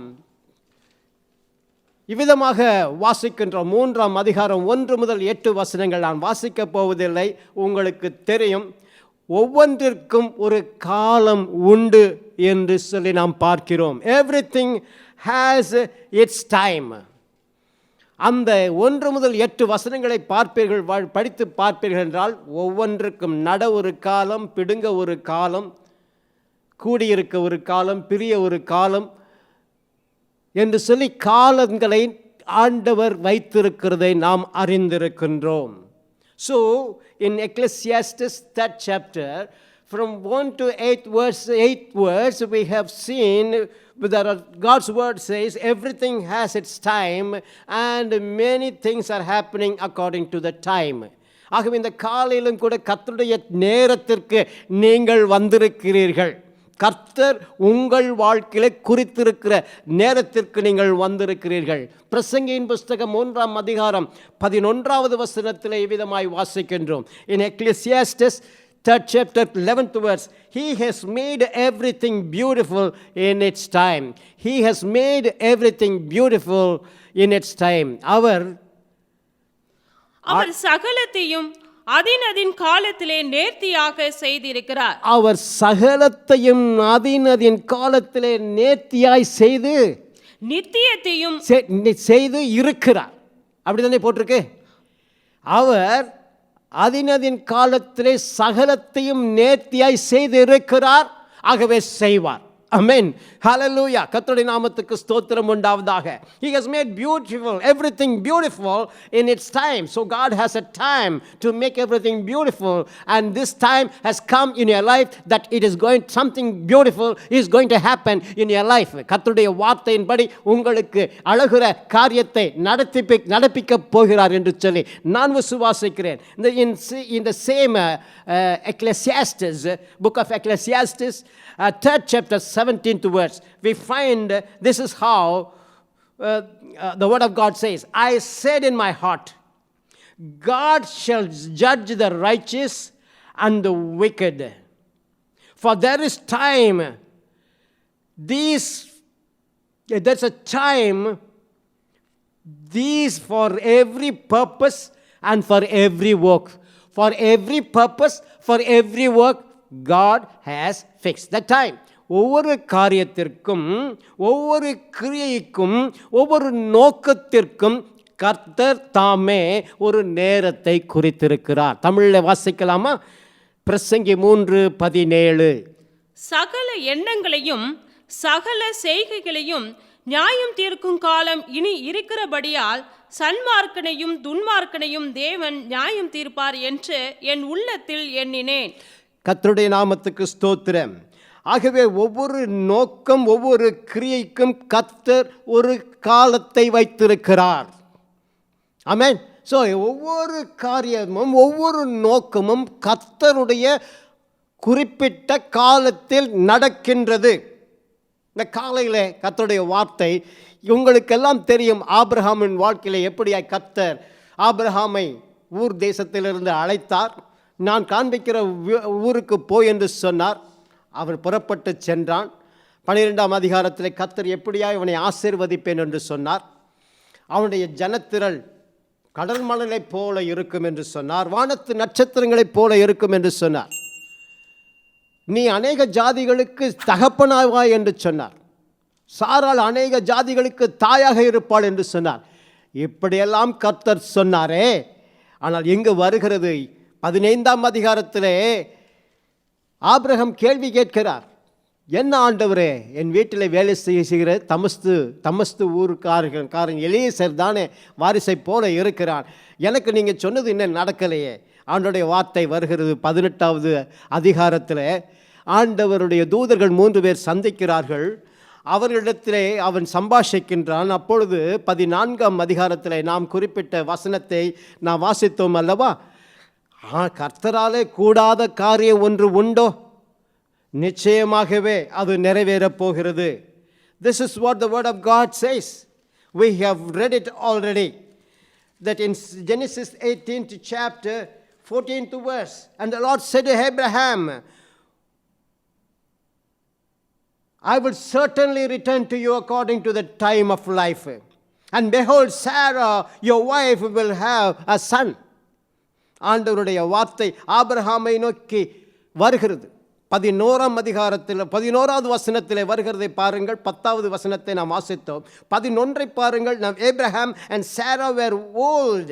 இவ்விதமாக வாசிக்கின்ற 3ஆம் அதிகாரம் 1 முதல் 8 வசனங்கள் நான் வாசிக்கப் போவதில்லை. உங்களுக்கு தெரியும், ஒவ்வொன்றிற்கும் ஒரு காலம் உண்டு என்று சொல்லி நாம் பார்க்கிறோம். Everything has its time. அந்த 1 முதல் 8 வசனங்களை படித்து பார்ப்பீர்கள் என்றால், ஒவ்வொன்றுக்கும் நட ஒரு காலம், பிடுங்க ஒரு காலம், கூடியிருக்க ஒரு காலம், பிரிய ஒரு காலம் என்று சொல்லி காலங்களை ஆண்டவர் வைத்திருக்கிறதை நாம் அறிந்திருக்கின்றோம். So in Ecclesiastes 3rd chapter, from 1 to 8 verse, we have seen that God's word says everything has its time and many things are happening according to the time. ஆகவே இந்த காலையிலும் கூட கர்த்தருடைய நேரத்திற்கு நீங்கள் வந்திருக்கிறீர்கள். கர்த்தர் உங்கள் வாழ்க்கையிலே குறித்திருக்கிற நேரத்திற்கு நீங்கள் வந்திருக்கிறீர்கள். பிரசங்கியின் புஸ்தகம் 1ஆம் அதிகாரம் 11வது வசனத்திலே இவ்விதமாய் வாசிக்கின்றோம். In Ecclesiastes 3rd chapter 11th verse, He has made everything beautiful in its time. He has made everything beautiful in its time. அவர் சகலத்தையும் அதின் காலத்திலே நேர்த்தியாக செய்திருக்கிறார். அவர் சகலத்தையும் அதின் காலத்திலே நேர்த்தியாய் செய்து நித்தியத்தையும் செய்து இருக்கிறார். அப்படிதானே போட்டிருக்கு. அவர் அதின் காலத்திலே சகலத்தையும் நேர்த்தியாய் செய்து இருக்கிறார். ஆகவே செய்வார். Amen. Hallelujah. கர்த்தருடைய நாமத்துக்கு ஸ்தோத்திரம் உண்டாவதாக. He has made beautiful, everything beautiful in its time. So God has a time to make everything beautiful, and this time has come in your life that it is going, something beautiful is going to happen in your life. கர்த்தருடைய வார்த்தையின்படி உங்களுக்கு அழகுற காரியத்தை நடப்பிக்க போகிறார் என்று சொல்லி நான் விசுவாசிக்கிறேன். In the same Ecclesiastes, book of Ecclesiastes, 3rd chapter 17th verse, we find this is how the word of God says, I said in my heart, God shall judge the righteous and the wicked, for there is time, there's a time, these for every purpose and for every work. For every purpose, for every work, God has fixed the time. ஒவ்வொரு காரியத்திற்கும், ஒவ்வொரு கிரியைக்கும், ஒவ்வொரு நோக்கத்திற்கும் கர்த்தர் தாமே ஒரு நேரத்தை குறித்திருக்கிறார். தமிழில் வாசிக்கலாமா? பிரசங்கி 3:17. சகல எண்ணங்களையும் சகல செய்கைகளையும் நியாயம் தீர்க்கும் காலம் இனி இருக்கிறபடியால் சன்மார்க்கனையும் துன்மார்க்கனையும் தேவன் நியாயம் தீர்ப்பார் என்று என் உள்ளத்தில் எண்ணினேன். கர்த்தருடைய நாமத்துக்கு ஸ்தோத்திரம். ஆகவே ஒவ்வொரு நோக்கம், ஒவ்வொரு கிரியைக்கும் கர்த்தர் ஒரு காலத்தை வைத்திருக்கிறார். ஆமென். ஸோ ஒவ்வொரு காரியமும், ஒவ்வொரு நோக்கமும் கர்த்தருடைய குறிப்பிட்ட காலத்தில் நடக்கின்றது. இந்த காலையில் கர்த்தருடைய வார்த்தை உங்களுக்கெல்லாம் தெரியும். ஆபிரகாமின் வாழ்க்கையில் எப்படியாய் கர்த்தர் ஆபிரகாமை ஊர் தேசத்திலிருந்து அழைத்தார். நான் காண்பிக்கிற ஊருக்கு போய் என்று சொன்னார். அவர் புறப்பட்டு சென்றான். 12ஆம் அதிகாரத்தில் கர்த்தர் எப்படியாய் இவனை ஆசீர்வதிப்பேன் என்று சொன்னார். அவனுடைய ஜனத்திரள் கடல் மணலைப் போல இருக்கும் என்று சொன்னார். வானத்து நட்சத்திரங்களைப் போல இருக்கும் என்று சொன்னார். நீ அநேக ஜாதிகளுக்கு தகப்பனாவாய் என்று சொன்னார். சாராள் அநேக ஜாதிகளுக்கு தாயாக இருப்பாள் என்று சொன்னார். இப்படியெல்லாம் கர்த்தர் சொன்னாரே. ஆனால் எங்கு வருகிறது? 15ஆம் அதிகாரத்திலே ஆபிரகாம் கேள்வி கேட்கிறார். என்ன ஆண்டவரே, என் வீட்டில் வேலை செய்கிற தமஸ்து ஊருக்காரன் எலியேசர் தானே வாரிசை போல இருக்கிறான். எனக்கு நீங்கள் சொன்னது இன்னும் நடக்கலையே. ஆண்டவருடைய வார்த்தை வருகிறது 18வது அதிகாரத்தில். ஆண்டவருடைய தூதர்கள் 3 பேர் சந்திக்கிறார்கள். அவர்களிடத்திலே அவன் சம்பாஷிக்கின்றான். அப்பொழுது 14ஆம் அதிகாரத்தில் நாம் குறிப்பிட்ட வசனத்தை நாம் வாசித்தோம் அல்லவா? கர்த்தராலே கூடாத காரியம் ஒன்று உண்டோ? நிச்சயமாகவே அது நிறைவேறப் போகிறது. This is what the word of God says. We have read it already. That in Genesis 18th chapter 14th verse, and the Lord said to Abraham, I will certainly return to you according to the time of life. And behold, Sarah, your wife, will have a son. ஆண்டவருடைய வார்த்தை ஆபிரகாமை நோக்கி வருகிறது. 11ஆம் அதிகாரத்தில் 11வது வசனத்தில் வருகிறதை பாருங்கள். 10வது வசனத்தை நாம் வாசித்தோம். 11ஐ பாருங்கள். Now Abraham and Sarah were old,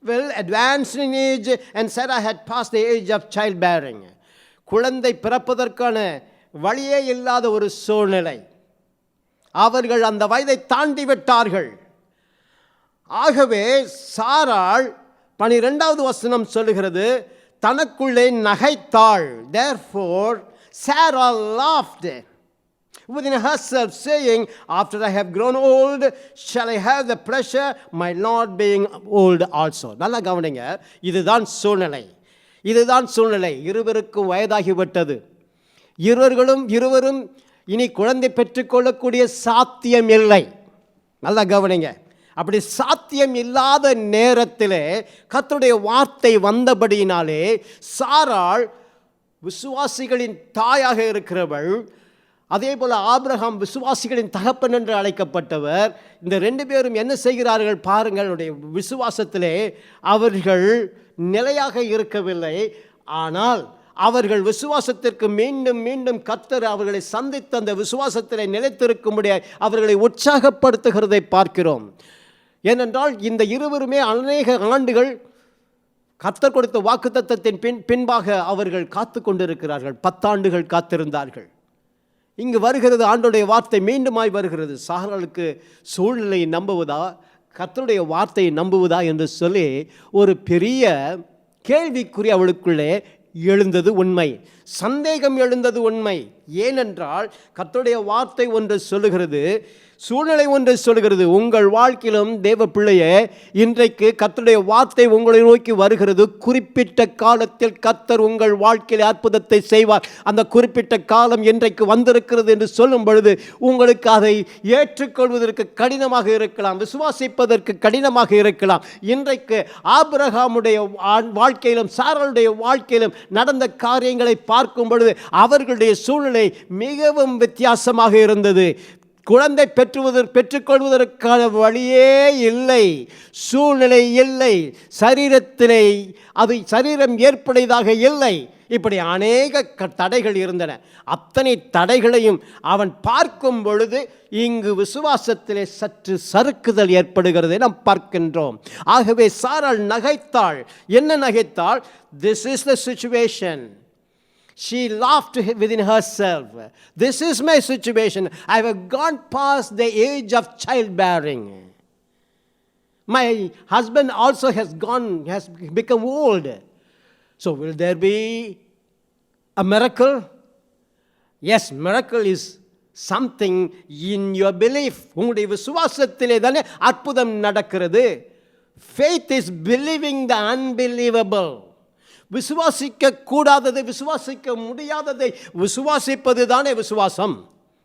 well advanced in age, and Sarah had passed the age of childbearing. குழந்தை பிறப்பதற்கான வழியே இல்லாத ஒரு சூழ்நிலை. அவர்கள் அந்த வயதை தாண்டி விட்டார்கள். ஆகவே சாராள் 12வது வசனம் சொல்லுகிறது, தனக்குள்ளே நகைத்தாள். Therefore Sarah laughed within herself, saying, after I have grown old, shall I have the pleasure, my Lord being old also. நல்லா கவனிங்க. இதுதான் சூழ்நிலை. இருவருக்கும் வயதாகிவிட்டது. இருவரும் இனி குழந்தை பெற்றுக்கொள்ளக்கூடிய சாத்தியம் இல்லை. நல்லா கவனிங்க. அப்படி சாத்தியம் இல்லாத நேரத்திலே கர்த்தருடைய வார்த்தை வந்தபடியினாலே சாராள் விசுவாசிகளின் தாயாக இருக்கிறவள். அதே போல் ஆபிரகாம் விசுவாசிகளின் தகப்பன் என்று அழைக்கப்பட்டவர். இந்த 2 பேரும் என்ன செய்கிறார்கள் பாருங்கள். விசுவாசத்திலே அவர்கள் நிலையாக இருக்கவில்லை. ஆனால் அவர்கள் விசுவாசத்திற்கு மீண்டும் மீண்டும் கர்த்தர் அவர்களை சந்தித்து அந்த விசுவாசத்திலே நிலைத்திருக்கும்படி அவர்களை உற்சாகப்படுத்துகிறதை பார்க்கிறோம். ஏனென்றால் இந்த இருவருமே அநேக ஆண்டுகள் கர்த்தர் கொடுத்த வாக்குத்தத்தத்தின் பின்பாக அவர்கள் காத்து கொண்டிருக்கிறார்கள். 10 ஆண்டுகள் காத்திருந்தார்கள். இங்கு வருகிறது ஆண்டவருடைய வார்த்தை மீண்டுமாய் வருகிறது. சாராளுக்கு சூழ்நிலையை நம்புவதா கர்த்தருடைய வார்த்தையை நம்புவதா என்று சொல்லி ஒரு பெரிய கேள்விக்குறி அவளுக்குள்ளே எழுந்தது உண்மை. சந்தேகம் எழுந்தது உண்மை. ஏனென்றால் கர்த்தருடைய வார்த்தை ஒன்று சொல்லுகிறது, சூழ்நிலை ஒன்று சொல்கிறது. உங்கள் வாழ்க்கையிலும் தேவ பிள்ளையே, இன்றைக்கு கர்த்தருடைய வார்த்தை உங்களை நோக்கி வருகிறது. குறிப்பிட்ட காலத்தில் கர்த்தர் உங்கள் வாழ்க்கையில் அற்புதத்தை செய்வார். அந்த குறிப்பிட்ட காலம் இன்றைக்கு வந்திருக்கிறது என்று சொல்லும் பொழுது உங்களுக்கு அதை ஏற்றுக்கொள்வதற்கு கடினமாக இருக்கலாம், விசுவாசிப்பதற்கு கடினமாக இருக்கலாம். இன்றைக்கு ஆபிரகாமுடைய வாழ்க்கையிலும் சாராளுடைய வாழ்க்கையிலும் நடந்த காரியங்களை பார்க்கும் பொழுது அவர்களுடைய சூழ்நிலை மிகவும் வித்தியாசமாக இருந்தது. குழந்தை பெற்றுக்கொள்வதற்கான வழியே இல்லை, சூழ்நிலை இல்லை, சரீரத்திலே அது சரீரம் ஏற்புடையதாக இல்லை. இப்படி அநேக தடைகள் இருந்தன. அத்தனை தடைகளையும் அவன் பார்க்கும் பொழுது இங்கு விசுவாசத்திலே சற்று சறுக்குதல் ஏற்படுகிறதை நாம் பார்க்கின்றோம். ஆகவே சாராள் நகைத்தாள். என்ன நகைத்தாள்? This is the situation. She laughed within herself. This is my situation. I have gone past the age of childbearing. My husband also has become old. So will there be a miracle? Yes, miracle is something in your belief. உங்களுடைய விசுவாசத்திலே தானே அற்புதம் நடக்கிறது. Faith is believing the unbelievable. விசுவாசிக்க கூடாததை, விசுவாசிக்க முடியாததை விசுவாசிப்பது தானே விசுவாசம்.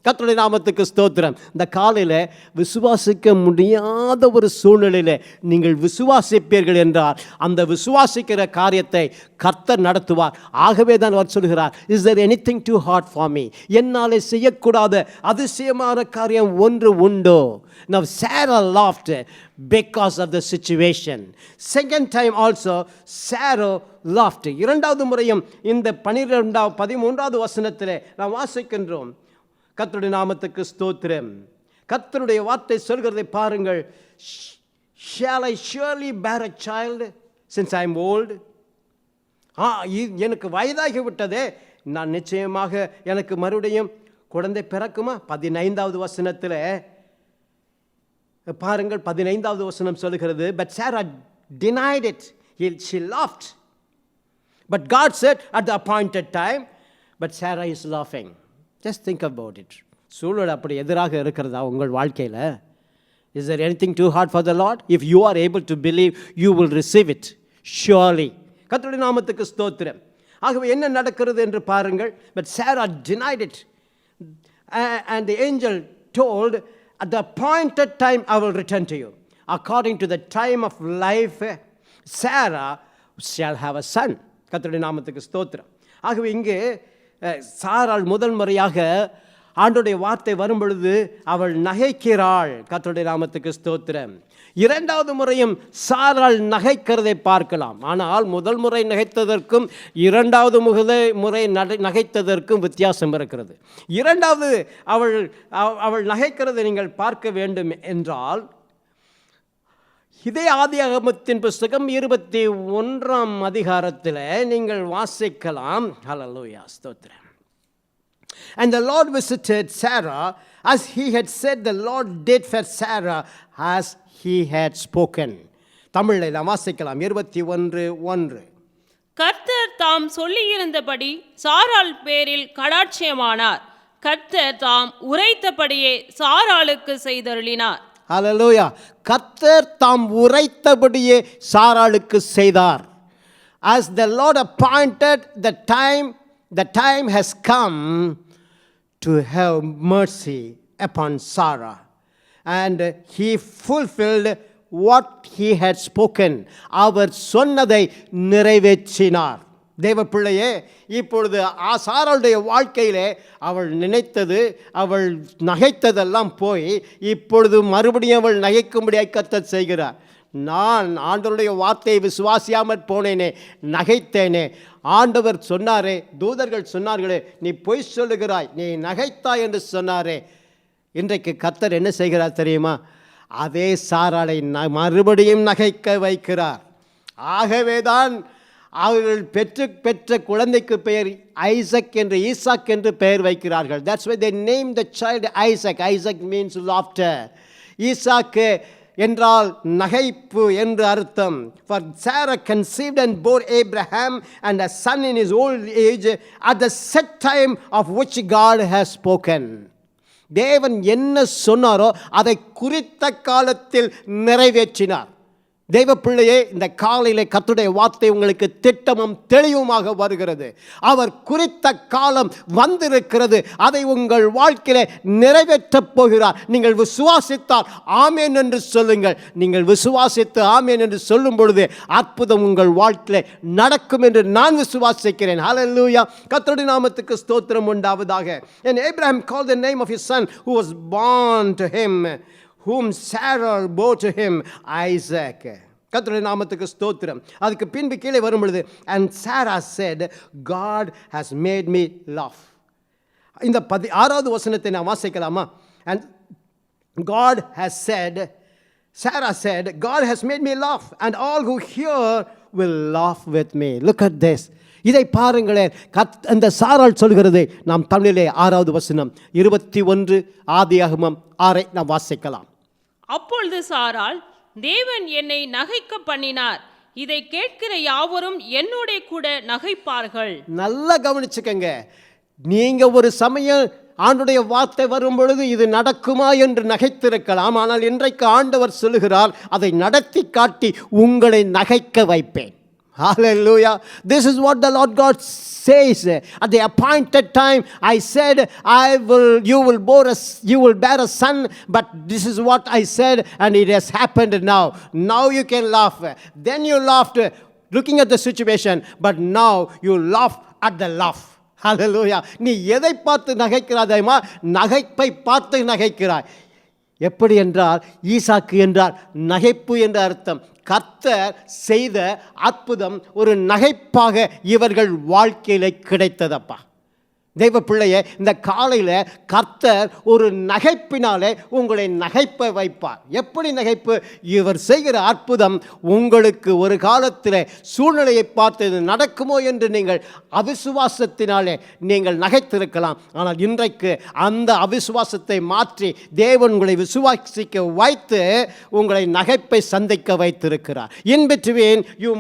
கர்த்தருடைய நாமத்துக்கு ஸ்தோத்திரம். இந்த காலையில் விசுவாசிக்க முடியாத ஒரு சூழ்நிலையில் நீங்கள் விசுவாசிப்பீர்கள் என்றால் அந்த விசுவாசிக்கிற காரியத்தை கர்த்தர் நடத்துவார். ஆகவே தான் அவர் சொல்கிறார், is there anything too hard for me? என்னாலே செய்யக்கூடாத அதிசயமான காரியம் ஒன்று உண்டோ? Now Sarah laughed because of the situation. Second time also Sarah laughed. இரண்டாவது முறையும் இந்த 13வது வசனத்திலே நாம் வாசிக்கின்றோம். கர்த்தருடைய நாமத்துக்கு ஸ்தோத்திரம். கர்த்தருடைய வார்த்தை சொல்கிறதை பாருங்கள். Shall I surely bear a child since I am old? எனக்கு வயதாகி விட்டதே, நான் நிச்சயமாக எனக்கு மறுபடியும் குழந்தை பிறக்குமா? 15வது வசனத்தில் பாருங்கள். 15வது வசனம் சொல்கிறது, but Sarah denied it. She laughed. But God said at the appointed time, but Sarah is laughing. Just think about it. சூழல் அப்படி எதிராக இருக்கிறதா உங்கள் வாழ்க்கையில்? Is there anything too hard for the Lord? If you are able to believe, you will receive it surely. கர்த்தருடைய நாமத்துக்கு ஸ்தோத்திரம். ஆகவே என்ன நடக்கிறது என்று பாருங்கள். But Sarah denied it. And the angel told, at the appointed time I will return to you. According to the time of life, Sarah shall have a son. கர்த்தருடைய நாமத்துக்கு ஸ்தோத்திரம். ஆகவே இங்கே சாராள் முதல் முறையாக ஆண்டவருடைய வார்த்தை வரும் பொழுது அவள் நகைக்கிறாள். கர்த்தருடைய நாமத்துக்கு ஸ்தோத்திரம். இரண்டாவது முறையும் சாராள் நகைக்கிறதை பார்க்கலாம். ஆனால் முதல் முறை நகைத்ததற்கும் இரண்டாவது முறை நகைத்ததற்கும் வித்தியாசம் இருக்கிறது. இரண்டாவது அவள் நகைக்கிறதை நீங்கள் பார்க்க வேண்டும் என்றால், இதே ஆதியாகமத்தின் புஸ்தகம் 21ஆம் அதிகாரத்தில் நீங்கள் வாசிக்கலாம். ஹல்லேலூயா, ஸ்தோத்திரம். And the Lord visited Sarah as he had said the Lord did for Sarah as he had spoken. தமிழில் நாம் வாசிக்கலாம். 21:1. கர்த்தர் தாம் சொல்லியிருந்தபடி சாராள் பேரில் கடாட்சியமானார். கர்த்தர் தாம் உரைத்தபடியே சாராளுக்கு செய்தருளினார். ஹல்லேலூயா. கர்த்தர் தாம் உரைத்தபடியே சாராளுக்கு செய்தார். As the Lord appointed the time has come to have mercy upon Sarah, and he fulfilled what he had spoken. அவர் சொன்னதை நிறைவேற்றினார். தேவ பிள்ளையே, இப்பொழுது சாராளுடைய வாழ்க்கையிலே அவள் நினைத்தது, அவள் நகைத்ததெல்லாம் போய் இப்பொழுது மறுபடியும் அவள் நகைக்கும்படியாக கர்த்தர் செய்கிறார். நான் ஆண்டவருடைய வார்த்தையை விசுவாசியாமற் போனேனே, நகைத்தேனே. ஆண்டவர் சொன்னாரே, தூதர்கள் சொன்னார்களே, நீ பொய் சொல்லுகிறாய், நீ நகைத்தாய் என்று சொன்னாரே. இன்றைக்கு கர்த்தர் என்ன செய்கிறார் தெரியுமா? அதே சாராளை மறுபடியும் நகைக்க வைக்கிறார். ஆகவேதான் அவர்கள் பெற்ற குழந்தைக்கு பெயர் ஐசக் என்று, ஈசாக் என்று பெயர் வைக்கிறார்கள். That's why they named the child Isaac. Isaac means laughter. ஈசாக்கு என்றால் நகைப்பு என்று அர்த்தம். For Sarah conceived and bore Abraham and a son in his old age at the set time of which God has spoken. தேவன் என்ன சொன்னாரோ அதை குறித்த காலத்தில் நிறைவேற்றினார். தெய்வ பிள்ளையே, இந்த காலையில் கர்த்தருடைய வார்த்தை உங்களுக்கு திட்டமும் தெளிவுமாக வருகிறது. அவர் குறித்த காலம் வந்திருக்கிறது. அதை உங்கள் வாழ்க்கையில நிறைவேற்றப் போகிறார். நீங்கள் விசுவாசித்தால் ஆமேன் என்று சொல்லுங்கள். நீங்கள் விசுவாசித்து ஆமேன் என்று சொல்லும் பொழுது அற்புதம் உங்கள் வாழ்க்கையில நடக்கும் என்று நான் விசுவாசிக்கிறேன். ஹல்லேலூயா. கர்த்தருடைய நாமத்துக்கு ஸ்தோத்திரம் உண்டாவதாக. And Abraham called the name of his son who was born to him, whom Sarah bore to him, Isaac. கர்த்தருடைய நாமத்துக்கு ஸ்தோத்திரம். அதுக்கு பின்பு கீழே வரும் பொழுது, and Sarah said, God has made me laugh. இந்த 16வது வசனத்தை நான் வாசிக்கலாமா? And God has said, Sarah said, God has made me laugh, and all who hear will laugh with me. Look at this. இதை பாருங்களேன். அந்த சாராள் சொல்கிறது. நாம் தமிழிலே 6வது வசனம் 21 ஆதியாகமம் 6 நாம் வாசிக்கலாம். அப்பொழுது சாராள், தேவன் என்னை நகைக்க பண்ணினார், இதை கேட்கிற யாவரும் என்னோட கூட நகைப்பார்கள். நல்லா கவனிச்சுக்கங்க. நீங்க ஒரு சமயம் ஆண்டுடைய வார்த்தை வரும் பொழுது இது நடக்குமா என்று நகைத்திருக்கலாம். ஆனால் இன்றைக்கு ஆண்டவர் சொல்லுகிறார், அதை நடத்தி காட்டி உங்களை நகைக்க வைப்பேன். Hallelujah. This is what the Lord God says. At the appointed time, I said, you will bear a son, but this is what I said, and it has happened now. Now you can laugh. Then you laughed looking at the situation, but now you laugh at the laugh. Hallelujah. நீ எதை பார்த்து நகைக்கிறாதேமா? நகைப்பை பார்த்து நகைக்கிறாய். எப்படி என்றால், ஈசாக்கு என்றால் நகைப்பு என்ற அர்த்தம். கர்த்தர் செய்த அற்புதம் ஒரு நகைப்பாக இவர்கள் வாழ்க்கையிலே கிடைத்ததப்பா. தெய்வ பிள்ளையே, இந்த காலையில் கர்த்தர் ஒரு நகைப்பினாலே உங்களை நகைப்ப வைப்பார். எப்படி நகைப்பு? இவர் செய்கிற அற்புதம் உங்களுக்கு ஒரு காலத்தில் சூழ்நிலையை பார்த்து இது நடக்குமோ என்று நீங்கள் அவிசுவாசத்தினாலே நீங்கள் நகைத்திருக்கலாம். ஆனால் இன்றைக்கு அந்த அவிசுவாசத்தை மாற்றி தேவன் உங்களை விசுவாசிக்க வைத்து உங்களை நகைப்பை சந்திக்க வைத்திருக்கிறார். In between you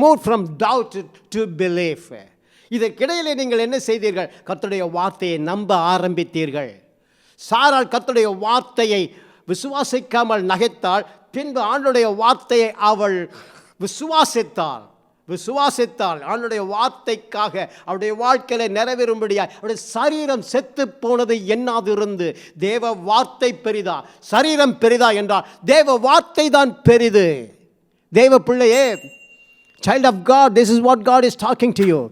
moved from doubt to belief. இதற்கிடையிலே நீங்கள் என்ன செய்தீர்கள்? கர்த்தருடைய வார்த்தையை நம்ப ஆரம்பித்தீர்கள். சாராள் கர்த்தருடைய வார்த்தையை விசுவாசிக்காமல் நகைத்தாள். பின்பு ஆண்டவருடைய வார்த்தையை அவள் விசுவாசித்தாள். ஆண்டவருடைய வார்த்தைக்காக அவருடைய வாழ்க்கையில நிறைவேறும்படியாய் அவருடைய சரீரம் செத்து போனது எண்ணாதிருந்து தேவ வார்த்தை பெரிதா, சரீரம் பெரிதா என்றால் தேவ வார்த்தை தான் பெரிது. தேவ பிள்ளையே, child of God, this is what God is talking to you.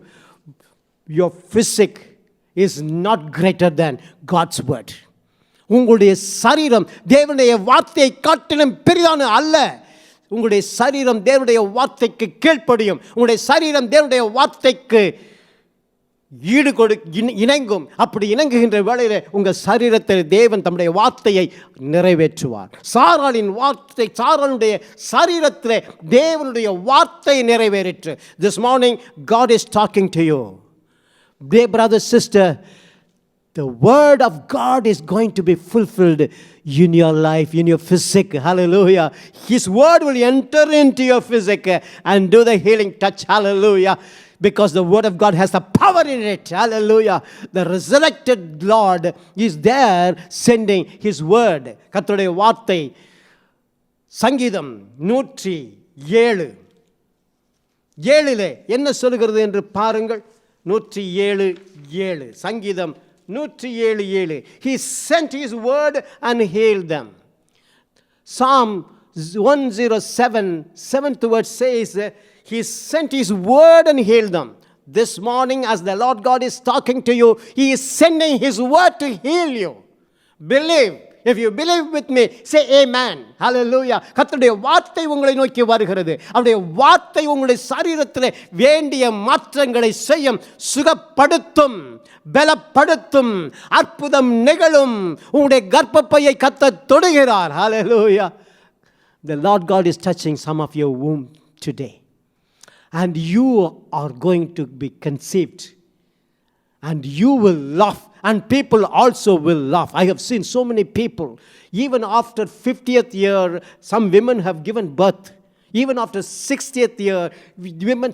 Your physique is not greater than God's word. உங்களுடைய சரீரம் தேவனுடைய வார்த்தையை காட்டிலும் பெரிதான அல்ல. உங்களுடைய சரீரம் தேவனுடைய வார்த்தைக்கு கீழ்ப்படியும். உங்களுடைய சரீரம் தேவனுடைய வார்த்தைக்கு இணங்கும். அப்படி இணங்குகின்ற வேளையில் உங்கள் சரீரத்தில் தேவன் தம்முடைய வார்த்தையை நிறைவேற்றுவார். சாராளுடைய சரீரத்தில் தேவனுடைய வார்த்தை நிறைவேறிற்று. This morning God is talking to you. Dear brother, sister, the word of God is going to be fulfilled in your life, in your physique. Hallelujah. His word will enter into your physique and do the healing touch. Hallelujah. Because the word of God has the power in it. Hallelujah. The resurrected Lord is there sending his word. கர்த்தருடைய வார்த்தை சங்கீதம் 107 என்ன சொல்கிறது என்று பாருங்கள். 107 சங்கீதம் 107. He sent his word and healed them. Psalm 107 7th word says, he sent his word and healed them. This morning, as the Lord God is talking to you, he is sending his word to heal you. Believe. If you believe with me, say amen. Hallelujah. கர்த்தருடைய வார்த்தை உங்களை நோக்கி வருகிறது. அவருடைய வார்த்தை உங்களுடைய சரீரத்தில் வேண்டிய மாற்றங்களை செய்யும், சுகப்படுத்தும், பலப்படுத்தும், அற்புதம் நிகழும். உங்களுடைய கர்ப்பப்பையை கர்த்தர் தொடுகிறார். Hallelujah. The Lord God is touching some of your womb today. And you are going to be conceived. And you will laugh. And people also will laugh. I have seen so many people, even after 50th year, some women have given birth. Even after 60th year,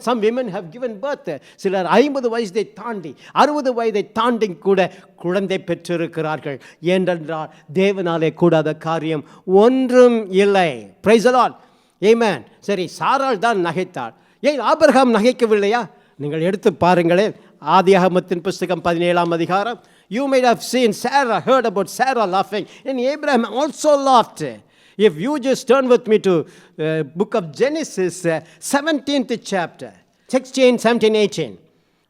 some women have given birth. சிலர் 50 வயதை தாண்டி 60 வயதை தாண்டி கூட குழந்தை பெற்றிருக்கிறார்கள். ஏனென்றால் தேவனாலே கூடாத காரியம் ஒன்றும் இல்லை. Praise the Lord. Amen. சரி, சாராள் தான் நகைத்தாள். ஏன் ஆபிரகாம் நகைக்கவில்லையா? நீங்கள் எடுத்து பாருங்களேன். ஆதியாகமத்தின் புஸ்தகம் 17ஆம் அதிகாரம். You might have seen Sarah, heard about Sarah laughing, and Abraham also laughed. If you just turn with me to book of Genesis, 17th chapter, 16, 17, 18.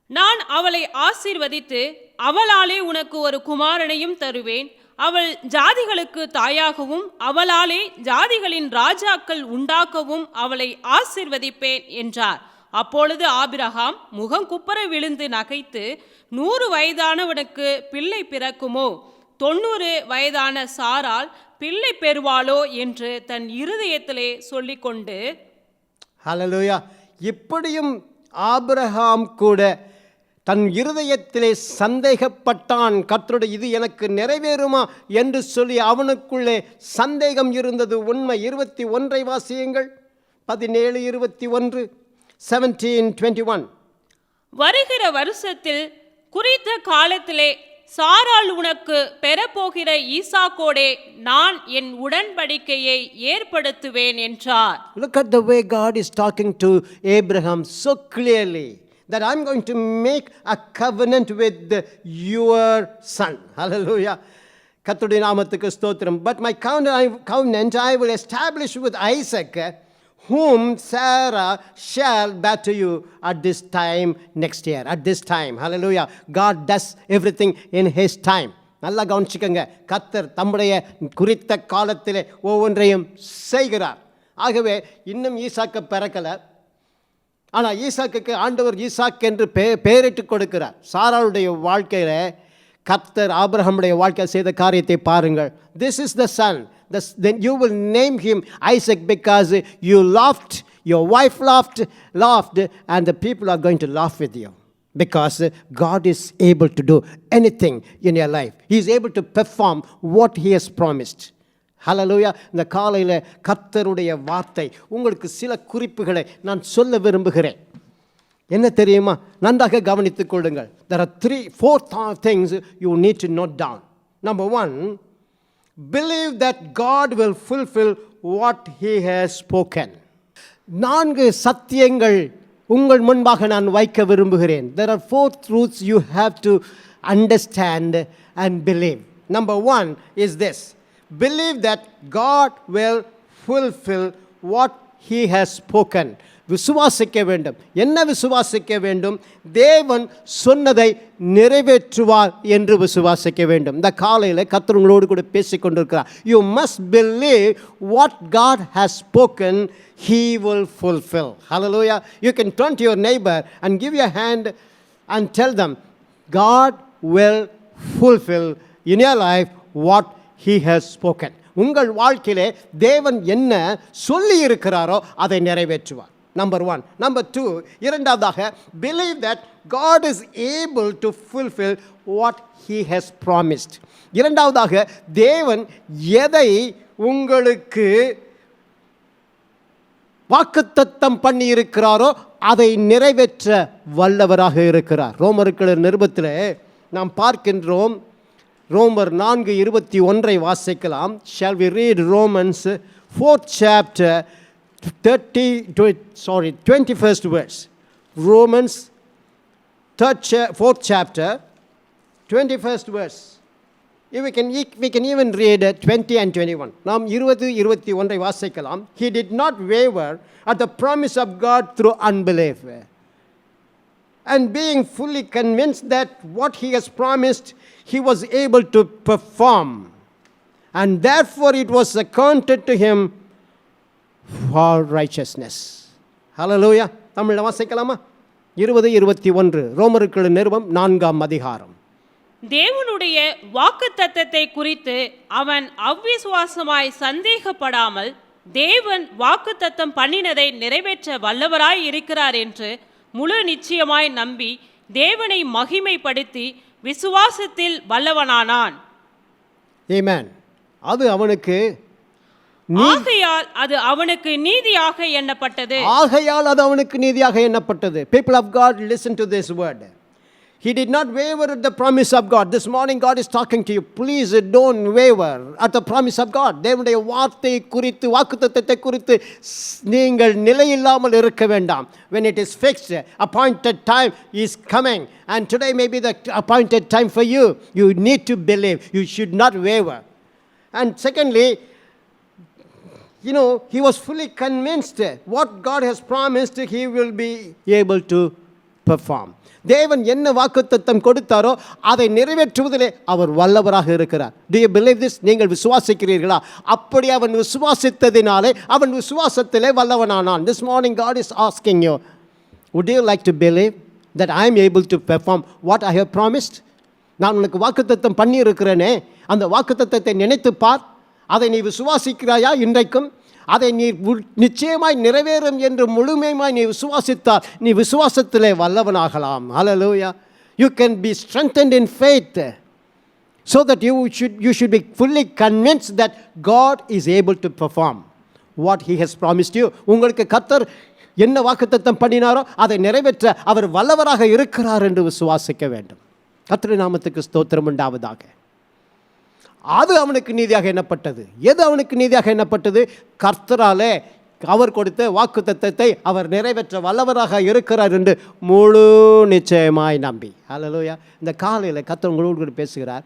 நான் அவளை ஆசீர்வதித்து அவளாலே உனக்கு ஒரு குமாரனையும் தருவேன். அவள் ஜாதிகளுக்கு தாயாகவும் அவளாலே ஜாதிகளின் ராஜாக்கள் உண்டாக்கவும் அவளை ஆசீர்வதிப்பேன் என்றார். அப்பொழுது ஆபிரகாம் முகம் குப்புற விழுந்து நகைத்து, 100 வயதானவனுக்கு பிள்ளை பிறக்குமோ, 90 வயதான சாராள் பிள்ளை பெறுவாளோ என்று தன் இருதயத்திலே சொல்லிக்கொண்டு. ஹல்லேலூயா. இப்படியும் ஆபிரகாம் கூட தன் இருதயத்திலே சந்தேகப்பட்டான். கர்த்தருடைய இது எனக்கு நிறைவேறுமா என்று சொல்லி அவனுக்குள்ளே சந்தேகம் இருந்தது. உண்மை. 21 வாசியுங்கள். 17:21. 17:21. வருகிற வருஷத்தில் குறித்த காலத்திலே சாராள் உனக்கு பெறப்போகிற ஈசாக்கோடே நான் என் உடன்படிக்கையை ஏற்படுத்துவேன் என்றார். Look at the way God is talking to Abraham so clearly that I'm going to make a covenant with your son. Hallelujah. கர்த்தருடைய நாமத்துக்கு ஸ்தோத்திரம். But my covenant I will establish with Isaac, whom Sarah shall bear to you at this time next year. At this time. Hallelujah. God does everything in His time. நல்லா கவனிச்சுக்கங்க. கர்த்தர் தம்முடைய குறித்த காலத்திலே ஒவ்வொன்றையும் செய்கிறார். ஆகவே இன்னும் ஈசாக்கு பிறக்கலை. ஆனால் ஈசாக்குக்கு ஆண்டவர் ஈசாக் என்று பெயரிட்டு கொடுக்கிறார். சாராளுடைய வாழ்க்கையில் கர்த்தர் ஆபிரகாமுடைய வாழ்க்கையில் செய்த காரியத்தை பாருங்கள். This is the son. Then you will name him Isaac because you laughed, your wife laughed, and the people are going to laugh with you. Because God is able to do anything in your life. He is able to perform what He has promised. ஹல்லேலூயா. இந்த காலையில் கர்த்தருடைய வார்த்தை உங்களுக்கு சில குறிப்புகளை நான் சொல்ல விரும்புகிறேன். என்ன தெரியுமா? நன்றாக கவனித்துக் கொள்ளுங்கள். There are 4 things you need to note down. Number 1, believe that God will fulfill what He has spoken. 4 சத்தியங்கள் உங்கள் முன்பாக நான் வைக்க விரும்புகிறேன். There are 4 truths you have to understand and believe. Number 1 is this. Believe that God will fulfill what He has spoken. விசுவாசிக்க வேண்டும். என்ன விசுவாசிக்க வேண்டும்? தேவன் சொன்னதை நிறைவேற்றுவார் என்று விசுவாசிக்க வேண்டும். இந்த காலையில் கர்த்தர் உங்களோடு கூட பேசிக் கொண்டிருக்கிறார். You must believe what God has spoken, He will fulfill. Hallelujah. You can turn to your neighbor and give your hand and tell them, God will fulfill in your life what He has spoken. உங்கள் வாழ்க்கையிலே தேவன் என்ன சொல்லி இருக்கிறாரோ அதை நிறைவேற்றுவார். Number 1. Number 2, இரண்டாவதாக, believe that God is able to fulfill what He has promised. இரண்டாவதாக, தேவன் எதை உங்களுக்கு வாக்குத்தத்தம் பண்ணி இருக்கிறாரோ அதை நிறைவேற்ற வல்லவராக இருக்கிறார். ரோமருக்கு நிருபத்தில் நாம் பார்க்கின்றோம். ரோமர் 4:21 வாசிக்கலாம். Shall we read Romans 4th chapter 21st verse. Romans 4th chapter 21st verse. We can even read 20 and 21. நாம் 20-21 வாசிக்கலாம். He did not waver at the promise of God through unbelief, and being fully convinced that what He has promised He was able to perform, and therefore it was accounted to Him for righteousness. Hallelujah. தமிழில் வாசிக்கலாமா? 20-21 ரோமருக்கு நிருபம் 4ஆம் அதிகாரம். தேவனுடைய வாக்குத்தத்தத்தை குறித்து அவன் அவ்விசுவாசமாய் சந்தேகப்படாமல் தேவன் வாக்குத்தத்தம் பண்ணினதை நிறைவேற்ற வல்லவராய் இருக்கிறார் என்று முழு நிச்சயமாய் நம்பி தேவனை மகிமைப்படுத்தி விசுவாசத்தில் வல்லவனானான். ஆமென். அது அவனுக்கு ஆகையால் அது அவனுக்கு நீதியாக எண்ணப்பட்டது. People of God, listen to this word. He did not waver at the promise of God. This morning God is talking to you. Please don't waver at the promise of God. தேவனுடைய வார்த்தை குறித்து, வாக்குத்தத்தத்தை குறித்து நீங்கள் நிலையில்லாமல் இருக்க வேண்டாம். When it is fixed, appointed time is coming, and today may be the appointed time for you. You need to believe. You should not waver. And secondly, he was fully convinced what God has promised, He will be able to perform. தேவன் என்ன வாக்குத்தத்தம் கொடுத்தாரோ அதை நிறைவேற்றுவதிலே அவர் வல்லவராக இருக்கிறார். Do you believe this? நீங்கள் விசுவாசிக்கிறீர்களா? அப்படி அவன் விசுவாசித்ததினாலே அவன் விசுவாசத்திலே வல்லவனானான். This morning God is asking you, would you like to believe that I am able to perform what I have promised? நான் உனக்கு வாக்குத்தத்தம் பண்ணி இருக்கிறேனே, அந்த வாக்குத்தத்தத்தை நினைத்து பார். அதை நீ விசுவாசிக்கிறாயா? இன்றைக்கும் அதை நீ நிச்சயமாய் நிறைவேறும் என்று முழுமையாய் நீ விசுவாசித்தால் நீ விசுவாசத்திலே வல்லவனாகலாம். Hallelujah. You can be strengthened in faith so that you should be fully convinced that God is able to perform what He has promised you. உங்களுக்கு கர்த்தர் என்ன வாக்குத்தத்தம் பண்ணினாரோ அதை நிறைவேற்ற அவர் வல்லவராக இருக்கிறார் என்று விசுவாசிக்க வேண்டும். கர்த்தருடைய நாமத்துக்கு ஸ்தோத்திரம் உண்டாவதாக. அது அவனுக்கு நீதியாக எண்ணப்பட்டது. எது அவனுக்கு நீதியாக எண்ணப்பட்டது? கர்த்தராலே அவர் கொடுத்த வாக்குத்தத்தத்தை அவர் நிறைவேற்ற வல்லவராக இருக்கிறார் என்று முழு நிச்சயமாய் நம்பி. ஹல்லேலூயா. இந்த காலையில் கர்த்தர் உங்களோடு கூட பேசுகிறார்.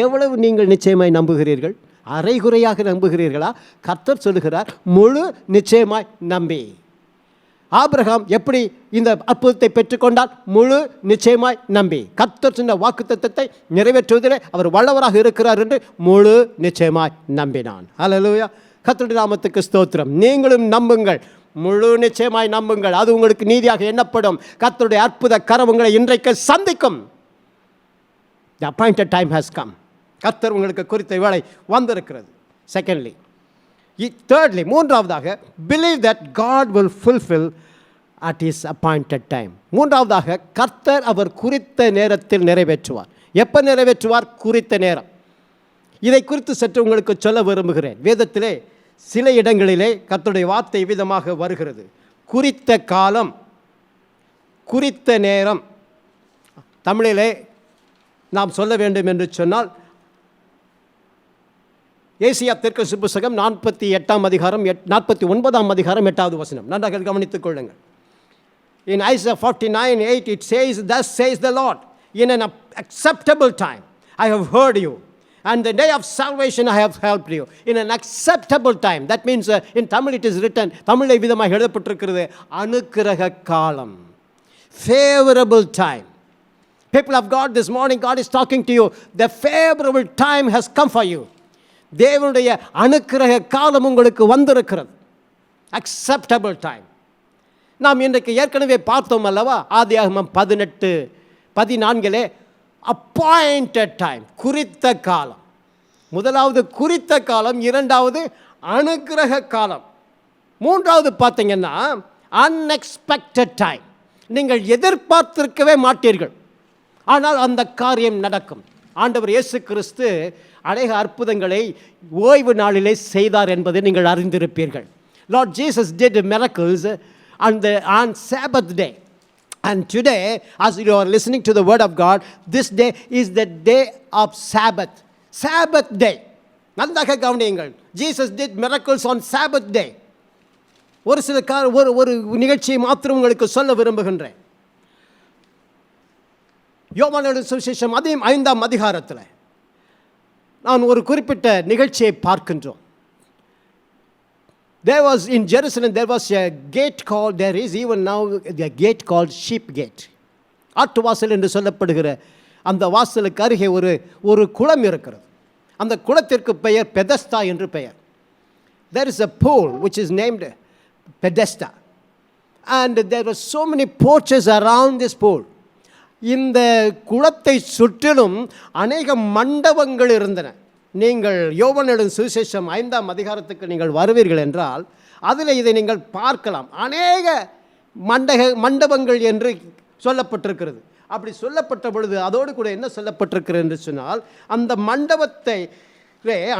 எவ்வளவு நீங்கள் நிச்சயமாய் நம்புகிறீர்கள்? அரைகுறையாக நம்புகிறீர்களா? கர்த்தர் சொல்லுகிறார் முழு நிச்சயமாய் நம்பி. ஆபிரகாம் எப்படி இந்த அற்புதத்தை பெற்றுக்கொண்டால்? முழு நிச்சயமாய் நம்பி. கர்த்தர் சொன்ன வாக்குத்தத்தத்தை நிறைவேற்றுவதிலே அவர் வல்லவராக இருக்கிறார் என்று முழு நிச்சயமாய் நம்பினான். ஹல்லேலூயா. கர்த்தருடைய நாமத்துக்கு ஸ்தோத்திரம். நீங்களும் நம்புங்கள், முழு நிச்சயமாய் நம்புங்கள். அது உங்களுக்கு நீதியாக எண்ணப்படும். கர்த்தருடைய அற்புத கரம் உங்களை இன்றைக்கு சந்திக்கும். The appointed time has come. கர்த்தர் உங்களுக்கு குறித்த வேளை வந்திருக்கிறது. செகண்ட்லி, thirdly, மூன்றாவதாக, believe that God will fulfill at his appointed time. மூன்றாவதாக, கர்த்தர் அவர் குறித்த நேரத்தில் நிறைவேற்றுவார். எப்போ நிறைவேற்றுவார்? குறித்த நேரம். இதை குறித்து சற்று உங்களுக்கு சொல்ல விரும்புகிறேன். வேதத்திலே சில இடங்களிலே கர்த்தருடைய வார்த்தை விதமாக வருகிறது. குறித்த காலம், குறித்த நேரம். தமிழிலே நாம் சொல்ல வேண்டும் என்று சொன்னால், ஏசியா தீர்க்கதரிசி புத்தகம் 48ஆம் அதிகாரம் 49ஆம் அதிகாரம் 8வது வசனம். நன்றாக கவனித்துக் கொள்ளுங்கள். In Isaiah 49:8 it says, "Thus says the Lord, in an acceptable time I have heard you, and the day of salvation I have helped you." In an acceptable time, that means in Tamil it is written, தமிழில் விதமாக எழுதப்பட்டிருக்கிறது, அனுக்கிரக காலம், favorable time. People of God, this morning God is talking to you. The favorable time has come for you. தேவனுடைய அனுக்கிரக காலம் உங்களுக்கு வந்திருக்கிறது. Acceptable time. நாம் இன்றைக்கு ஏற்கனவே பார்த்தோம் அல்லவா? ஆதியாகமம் 18:14 அப்பாயிண்டட் டைம், குறித்த காலம். முதலாவது குறித்த காலம், இரண்டாவது அனுக்கிரக காலம், மூன்றாவது பார்த்தீங்கன்னா அன்எக்ஸ்பெக்டட் டைம். நீங்கள் எதிர்பார்த்திருக்கவே மாட்டீர்கள், ஆனால் அந்த காரியம் நடக்கும். ஆண்டவர் இயேசு கிறிஸ்து அநேக அற்புதங்களை ஓய்வு நாளிலே செய்தார் என்பதை நீங்கள் அறிந்திருப்பீர்கள். Lord Jesus did miracles on Sabbath day. And today, as you are listening to the word of God, this day is the day of Sabbath. Sabbath day. நன்றாக கவனியுங்கள். Jesus did miracles on Sabbath day. ஒரு சில ஒரு நிகழ்ச்சியை மாத்திரம் உங்களுக்கு சொல்ல விரும்புகின்றேன். யோவான் எழுதின சுவிசேஷம் 5ஆம் அதிகாரத்தில் நான் ஒரு குறிப்பிட்ட நிகழ்ச்சியை பார்க்கின்றோம். There was in Jerusalem, there was a gate called, there is even now a gate called Sheep Gate. ஆட்டு வாசல் என்று சொல்லப்படுகிற அந்த வாசலுக்கு அருகே ஒரு குளம் இருக்கிறது. அந்த குளத்திற்கு பெயர் பெதஸ்தா என்று பெயர். There is a pool which is named Bethesda, and there were so many porches around this pool. இந்த குளத்தை சுற்றிலும் அநேக மண்டபங்கள் இருந்தன. நீங்கள் யோவான் எழுதின சுவிசேஷம் 5ஆம் அதிகாரத்துக்கு நீங்கள் வருவீர்கள் என்றால் அதில் இதை நீங்கள் பார்க்கலாம். அநேக மண்டபங்கள் என்று சொல்லப்பட்டிருக்கிறது. அப்படி சொல்லப்பட்ட பொழுது அதோடு கூட என்ன சொல்லப்பட்டிருக்கிறது என்று சொன்னால், அந்த மண்டபத்தை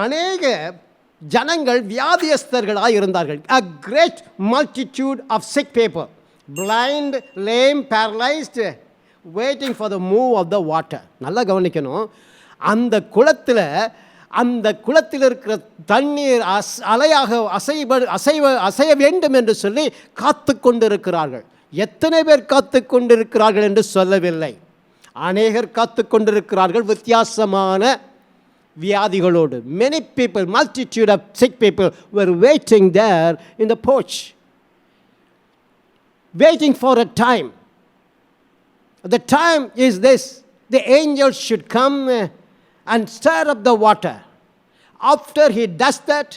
அநேக ஜனங்கள் வியாதியஸ்தர்களாக இருந்தார்கள். A great multitude of sick people, blind, lame, paralyzed, waiting for the move of the water. நல்லா கவனிக்கணும். அந்த குளத்தில் இருக்கிற தண்ணீர் அலையாக அசைய வேண்டும் என்று சொல்லி காத்து கொண்டிருக்கிறார்கள். எத்தனை பேர் காத்து கொண்டிருக்கிறார்கள் என்று சொல்லவில்லை. அநேகர் காத்து கொண்டிருக்கிறார்கள் வித்தியாசமான வியாதிகளோடு. Many people, multitude of sick people were waiting there in the porch, waiting for a time. The time is this: the angel should come and stir up the water. After he does that,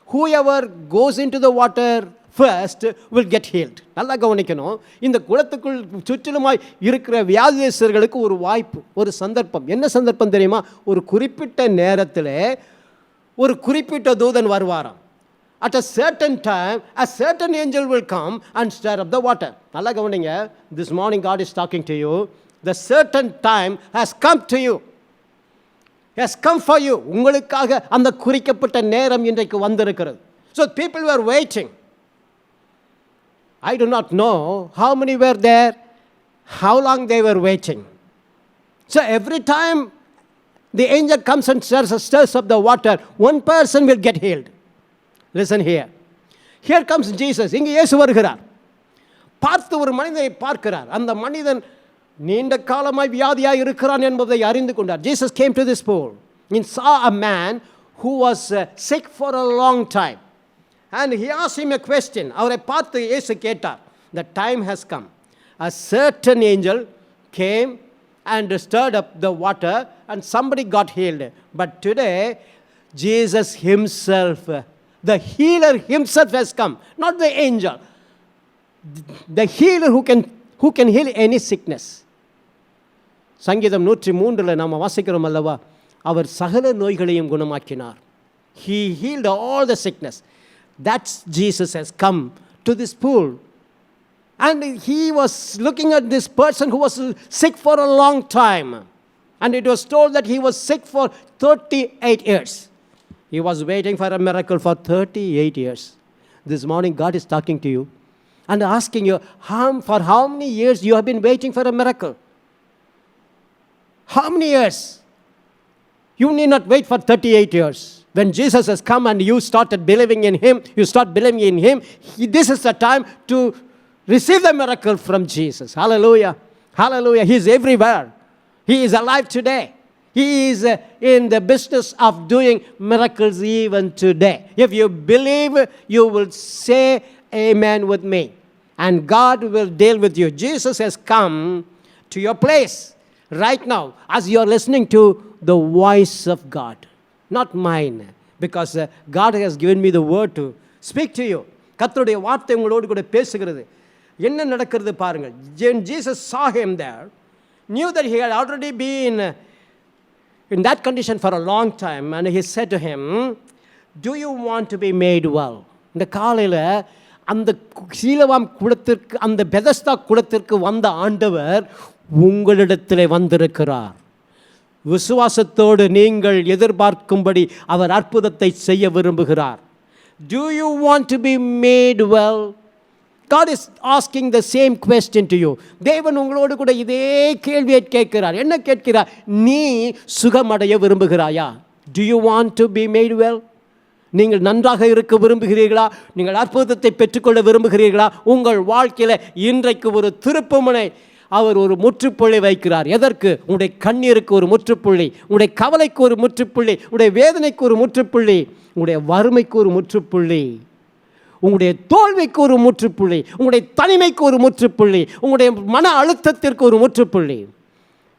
whoever goes into the water first will get healed. நல்லா கவனிக்கணும். இந்த குளத்துக்குள் சுற்றிலுமாய் இருக்கிற வியாதியஸ்தர்களுக்கு ஒரு வாய்ப்பு, ஒரு சந்தர்ப்பம். என்ன சந்தர்ப்பம் தெரியுமா? ஒரு குறிப்பிட்ட நேரத்தில் ஒரு குறிப்பிட்ட தூதன் வருவாராம். At a certain time, a certain angel will come and stir up the water. நல்லா கவனிங்க. This morning God is talking to you. The certain time has come to you. Has come for you. உங்களுக்காக அந்த குறிக்கப்பட்ட நேரம் இன்றைக்கு வந்திருக்கிறது. So people were waiting. I do not know how many were there, how long they were waiting. So every time the angel comes and stirs up the water, one person will get healed. Listen here. Here comes Jesus. இங்கே இயேசு வருகிறார். பார்த்து ஒரு மனிதனை பார்க்கிறார். அந்த மனிதன் நீண்ட காலமாய் வியாதியாய் இருக்கிறான் என்பதை அறிந்து கொண்டார். Jesus came to this pool and saw a man who was sick for a long time. And he asked him a question. அவரை பார்த்து இயேசு கேட்டார். The time has come. A certain angel came and stirred up the water and somebody got healed. But today, Jesus himself, the healer himself has come. Not the angel. The healer who can heal any sickness. சங்கீதம் 103 நாம் வாசிக்கிறோம் அல்லவா, அவர் சகல நோய்களையும் குணமாக்கினார். He healed all the sickness. That's Jesus has come to this pool. And he was looking at this person who was sick for a long time. And it was told that he was sick for 38 years. He was waiting for a miracle for 38 years. This morning God is talking to you and asking you, for how many years you have been waiting for a miracle? How many years? You need not wait for 38 years. When Jesus has come and you started believing in him, you start believing in him, this is the time to receive the miracle from Jesus. Hallelujah. Hallelujah. He is everywhere. He is alive today. He is in the business of doing miracles even today. If you believe, you will say amen with me. And God will deal with you. Jesus has come to your place right now as you are listening to the voice of God. Not mine. Because God has given me the word to speak to you. கர்த்தருடைய வார்த்தை உங்களோடு கூட பேசுகிறது. என்ன நடக்கிறது பாருங்கள். Jesus saw him there, knew that he had already been in that condition for a long time, and he said to him, do you want to be made well? இந்த காலையில் அந்த சீலவாம் குளத்திற்கு, அந்த பெதஸ்தா குளத்திற்கு வந்த ஆண்டவர் உங்களிடத்தில் வந்திருக்கிறார். விசுவாசத்தோடு நீங்கள் எதிர்பார்க்கும்படி அவர் அற்புதத்தை செய்ய விரும்புகிறார். Do you want to be made well? God is asking the same question to you. தேவன் உங்களோடு கூட இதே கேள்வியை கேட்கிறார். என்ன கேட்கிறார்? நீ சுகமடைய விரும்புகிறாயா? Do you want to be made well? நீங்கள் நன்றாக இருக்க விரும்புகிறீர்களா? நீங்கள் அற்புதத்தை பெற்றுக்கொள்ள விரும்புகிறீர்களா? உங்கள் வாழ்க்கையில் இன்றைக்கு ஒரு திருப்புமுனை, அவர் ஒரு முற்றுப்புள்ளி வைக்கிறார். எதற்கு? உங்களுடைய கண்ணீருக்கு ஒரு முற்றுப்புள்ளி, உங்களுடைய கவலைக்கு ஒரு முற்றுப்புள்ளி, உங்களுடைய வேதனைக்கு ஒரு முற்றுப்புள்ளி, உங்களுடைய வறுமைக்கு ஒரு முற்றுப்புள்ளி, உங்களுடைய தோல்விக்கு ஒரு முற்றுப்புள்ளி, உங்களுடைய தனிமைக்கு ஒரு முற்றுப்புள்ளி, உங்களுடைய மன அழுத்தத்திற்கு ஒரு முற்றுப்புள்ளி.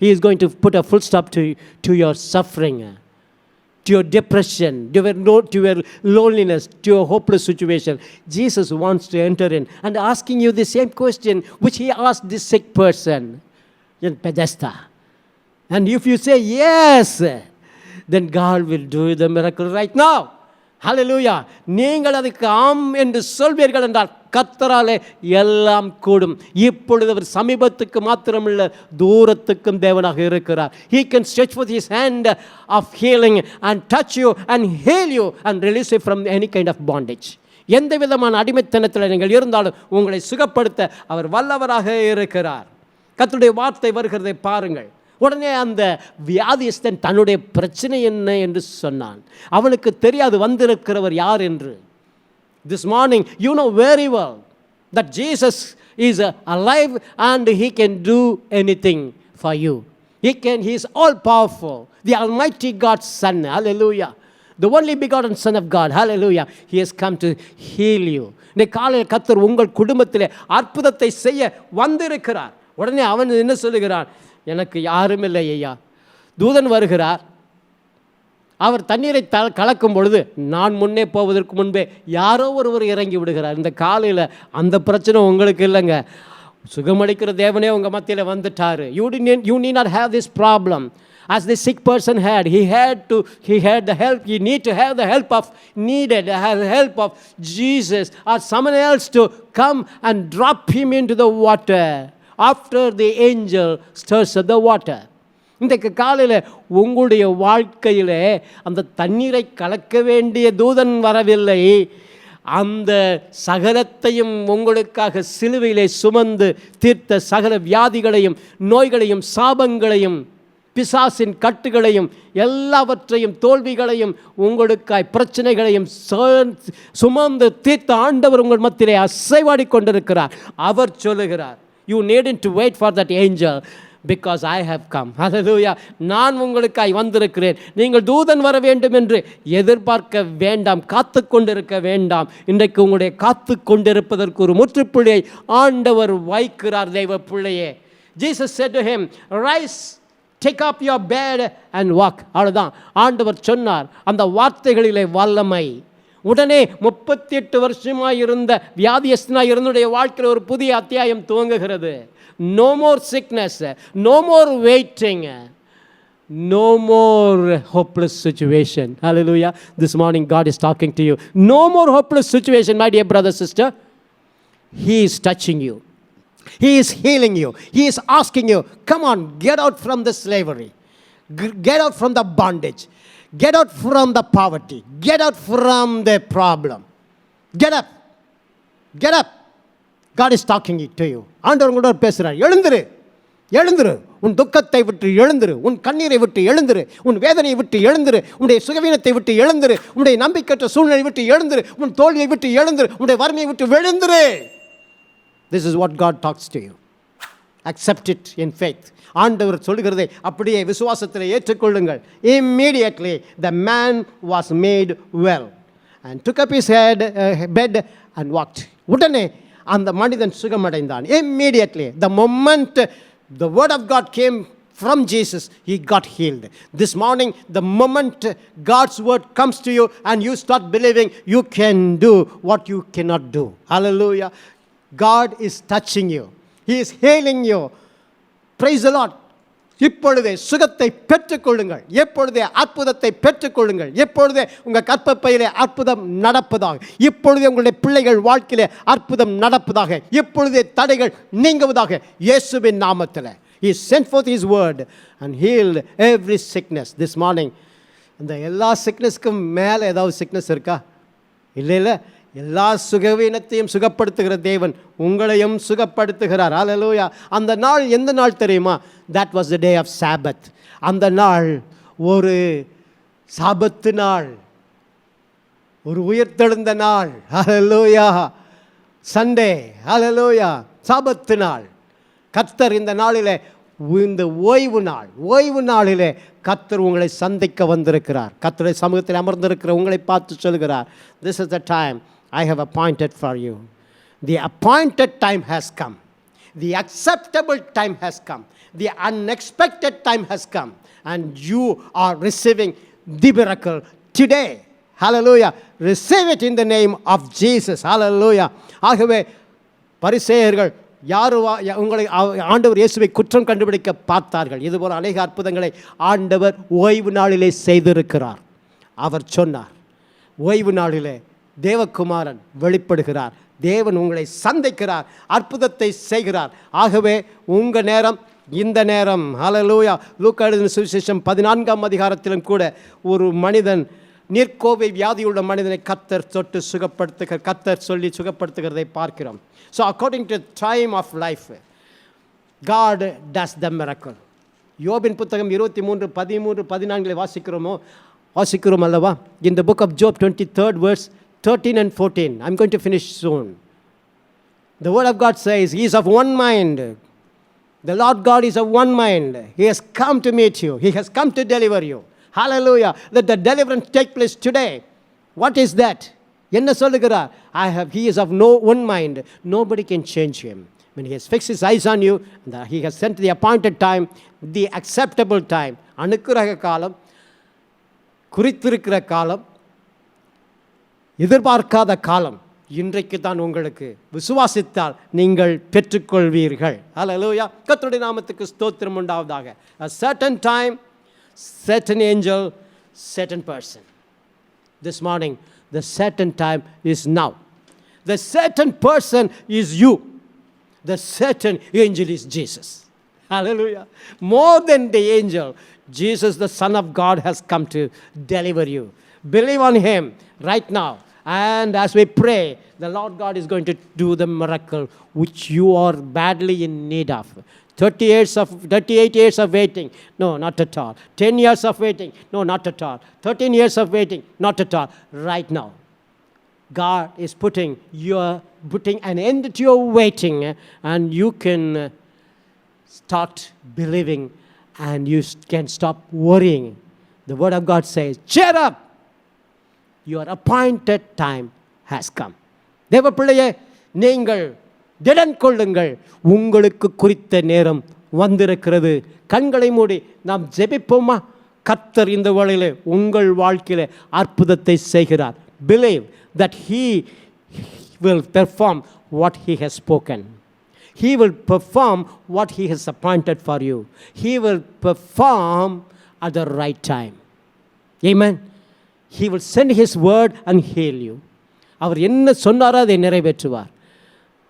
He is going to put a full stop to your suffering, to your depression, to your loneliness, to your hopeless situation. Jesus wants to enter in and asking you the same question which he asked this sick person in Bethesda. And if you say yes, then God will do the miracle right now. Hallelujah. நீங்கள் அதுக்கு ஆம் என்று சொல்வீர்கள் என்றால் கர்த்தராலே எல்லாம் கூடும். இப்பொழுது அவர் சமீபத்துக்கு மாத்திரமல்ல, தூரத்துக்கும் தேவனாக இருக்கிறார். He can stretch forth his hand of healing and touch you and heal you and release you from any kind of bondage. எந்த விதமான அடிமைத்தனத்தில் நீங்கள் இருந்தாலும் உங்களை சுகப்படுத்த அவர் வல்லவராக இருக்கிறார். கர்த்தருடைய வார்த்தை வருகிறதை பாருங்கள். உடனே அந்த வியாதிஸ்தன் தன்னுடைய பிரச்சனை என்ன என்று சொன்னான். அவனுக்கு தெரியாது வந்திருக்கிறவர் யார் என்று. This morning you know very well that Jesus is alive and he can do anything for you. He is all powerful, the almighty God's son. Hallelujah. The only begotten son of God. Hallelujah. He has come to heal you. இந்த காலையில் கர்த்தர் உங்கள் குடும்பத்திலே அற்புதத்தை செய்ய வந்திருக்கிறார். உடனே அவன் என்ன சொல்லுகிறான்? எனக்கு யாரும் இல்லை ஐயா. தூதன் வருகிறார். அவர் தண்ணீரை கலக்கும் பொழுது நான் முன்னே போவதற்கு முன்பே யாரோ ஒருவர் இறங்கி விடுகிறார். இந்த காலையில் அந்த பிரச்சனை உங்களுக்கு இல்லைங்க. சுகமளிக்கிற தேவனே உங்கள் மத்தியில் வந்துட்டார். You need not have this problem as the sick person had. He had the help. He need to have the help of Jesus or someone else to come and drop him into the water after the angel stirs up the water. இன்றைக்கு காலையில் உங்களுடைய வாழ்க்கையில் அந்த தண்ணீரை கலக்க வேண்டிய தூதன் வரவில்லை. அந்த சகலத்தையும் உங்களுக்காக சிலுவையிலே சுமந்து தீர்த்த சகல வியாதிகளையும் நோய்களையும் சாபங்களையும் பிசாசின் கட்டுகளையும் எல்லாவற்றையும் தோல்விகளையும் உங்களுக்காய் பிரச்சனைகளையும் சுமந்து தீர்த்த ஆண்டவர் உங்கள் மத்தியிலே அசைவாடி கொண்டிருக்கிறார். அவர் சொல்லுகிறார், you need to wait for that angel because I have come. Hallelujah. நான் உங்களுக்காய் வந்திருக்கிறேன். நீங்கள் தூதன் வர வேண்டும் என்று எதிர்பார்க்க வேண்டாம், காத்து கொண்டிருக்க வேண்டாம். இன்றைக்கு உங்களுடைய காத்து கொண்டிருப்பதற்கு ஒரு முற்றுப்புள்ளியை ஆண்டவர் வைக்கிறார். தெய்வ பிள்ளையே, Jesus said to him, rise, take up your bed and walk. அவ்வளோதான் ஆண்டவர் சொன்னார். அந்த வார்த்தைகளிலே வல்லமை. உடனே 38 வருஷமாக இருந்த வியாதியஸ்தனாக இருந்துடைய வாழ்க்கையில் ஒரு புதிய அத்தியாயம் துவங்குகிறது. No more sickness, no more waiting, no more hopeless situation. Hallelujah. This morning God is talking to you. No more hopeless situation, my dear brother, sister. He is touching you. He is healing you. He is asking you, come on, get out from the slavery. Get out from the bondage. Get out from the poverty. Get out from the problem. Get up. Get up. God is talking to you. ஆண்டவர் உங்களோட பேசுகிறார். எழுந்திரு, எழுந்திரு, உன் துக்கத்தை விட்டு எழுந்திரு, உன் கண்ணீரை விட்டு எழுந்திரு, உன் வேதனையை விட்டு எழுந்திரு, உன்னுடைய சுகவீனத்தை விட்டு எழுந்திரு, உன்னுடைய நம்பிக்கையற்ற சூழ்நிலை விட்டு எழுந்திரு, உன் தோல்வியை விட்டு எழுந்திரு, உன்னுடைய வறுமையை விட்டு எழுந்திரு. This is what God talks to you. Accept it in faith. ஆண்டவர் சொல்லுகிறதை அப்படியே விசுவாசத்தில் ஏற்றுக்கொள்ளுங்கள். Immediately the man was made well and took up his bed and walked. உடனே அந்த மனிதன் சுகமடைந்தான். Immediately, the moment the word of God came from Jesus, he got healed. This morning, the moment God's word comes to you and you start believing, you can do what you cannot do. Hallelujah. God is touching you. He is healing you. Praise the Lord. இப்பொழுதே சுகத்தை பெற்றுக்கொள்ளுங்கள். எப்பொழுதே அற்புதத்தை பெற்றுக்கொள்ளுங்கள். எப்பொழுதே உங்கள் கற்பப்பையிலே அற்புதம் நடப்பதாக. இப்பொழுதே உங்களுடைய பிள்ளைகள் வாழ்க்கையிலே அற்புதம் நடப்பதாக. இப்பொழுதே தடைகள் நீங்குவதாக. இயேசுவின் நாமத்தில். He sent forth his word and healed every sickness this morning. இந்த எல்லா சிக்னஸ்க்கும் மேலே ஏதாவது சிக்னஸ் இருக்கா? இல்லை இல்லை. எல்லா சுகவீனத்தையும் சுகப்படுத்துகிற தேவன் உங்களையும் சுகப்படுத்துகிறார். ஹல்லேலூயா. அந்த நாள் எந்த நாள் தெரியுமா? That was the day of Sabbath. அந்த நாள் ஒரு சாபத்து நாள், ஒரு உயிர்த்தெழுந்த நாள். ஹல்லேலூயா. சண்டே. ஹல்லேலூயா. சாபத்து நாள். கர்த்தர் இந்த நாளிலே, இந்த ஓய்வு நாளிலே கர்த்தர் உங்களை சந்திக்க வந்திருக்கிறார். கர்த்தருடைய சமூகத்தில் அமர்ந்திருக்கிற உங்களை பார்த்து சொல்கிறார், this is the time I have appointed for you. The appointed time has come. The acceptable time has come. The unexpected time has come. And you are receiving the miracle today. Hallelujah. Receive it in the name of Jesus. Hallelujah. ஆகவே பரிசேயர்கள் உங்களை ஆண்டவர் இயேசுவை குற்றம் கண்டுபிடிக்க பார்த்தார்கள். இதுபோல் அநேக அற்புதங்களை ஆண்டவர் ஓய்வு நாளிலே செய்திருக்கிறார். அவர் சொன்னார், ஓய்வு நாளிலே தேவகுமாரன் வெளிப்படுகிறார். தேவன் உங்களை சந்திக்கிறார், அற்புதத்தை செய்கிறார். ஆகவே உங்கள் நேரம் இந்த நேரம். ஹல்லேலூயா. லூக்கா எழுதின சுவிசேஷம் 14ஆம் அதிகாரத்திலும் கூட ஒரு மனிதன், நீர்க்கோவை வியாதியுள்ள மனிதனை கர்த்தர் தொட்டு கர்த்தர் சொல்லி சுகப்படுத்துகிறதை பார்க்கிறோம். So according to time of life, God does the miracle. யோபின் புத்தகம் 23, 13, 14 வாசிக்கிறோம் அல்லவா? In the book of Job 23rd verse 13 and 14. I'm going to finish soon. The word of God says, he is of one mind. The Lord God is of one mind. He has come to meet you. He has come to deliver you. Hallelujah. Let the deliverance take place today. What is that? என்ன சொல்லுகிறார்? He is of one mind. Nobody can change him. When he has fixed his eyes on you, he has sent the appointed time, the acceptable time. அனுக்கிரக காலம், குறித்திருக்கிற காலம், எதிர்பார்க்காத காலம் இன்றைக்கு தான் உங்களுக்கு. விசுவாசித்தால் நீங்கள் பெற்றுக்கொள்வீர்கள். ஹல்லேலூயா. கர்த்தருடைய நாமத்துக்கு ஸ்தோத்திரம் உண்டாவதாக. A certain time, certain angel, certain person. This morning, the certain time is now. The certain person is you. The certain angel is Jesus. Hallelujah. More than the angel, Jesus, the Son of God, has come to deliver you. Believe on him right now. And as we pray, the Lord God is going to do the miracle which you are badly in need of. 38 years of waiting, no, not at all. 10 years of waiting, no, not at all. 13 years of waiting, not at all. Right now, God is putting an end to your waiting, and you can start believing, and you can stop worrying. The word of God says, cheer up, your appointed time has come. தேவ பிள்ளையே, நீங்கள் திடன் கொள்ளுங்கள், உங்களுக்கு குறித்த நேரம் வந்திருக்கிறது. கண்களை மூடி நாம் ஜெபிப்போமா? கர்த்தர் இந்த வேளையிலே உங்கள் வாழ்க்கையிலே அற்புதத்தை செய்கிறார். Believe that He will perform what He has spoken. He will perform what He has appointed for you. He will perform at the right time. Amen. He will send His word and heal you. அவர் என்ன சொன்னாரோ அதை நிறைவேற்றுவார்.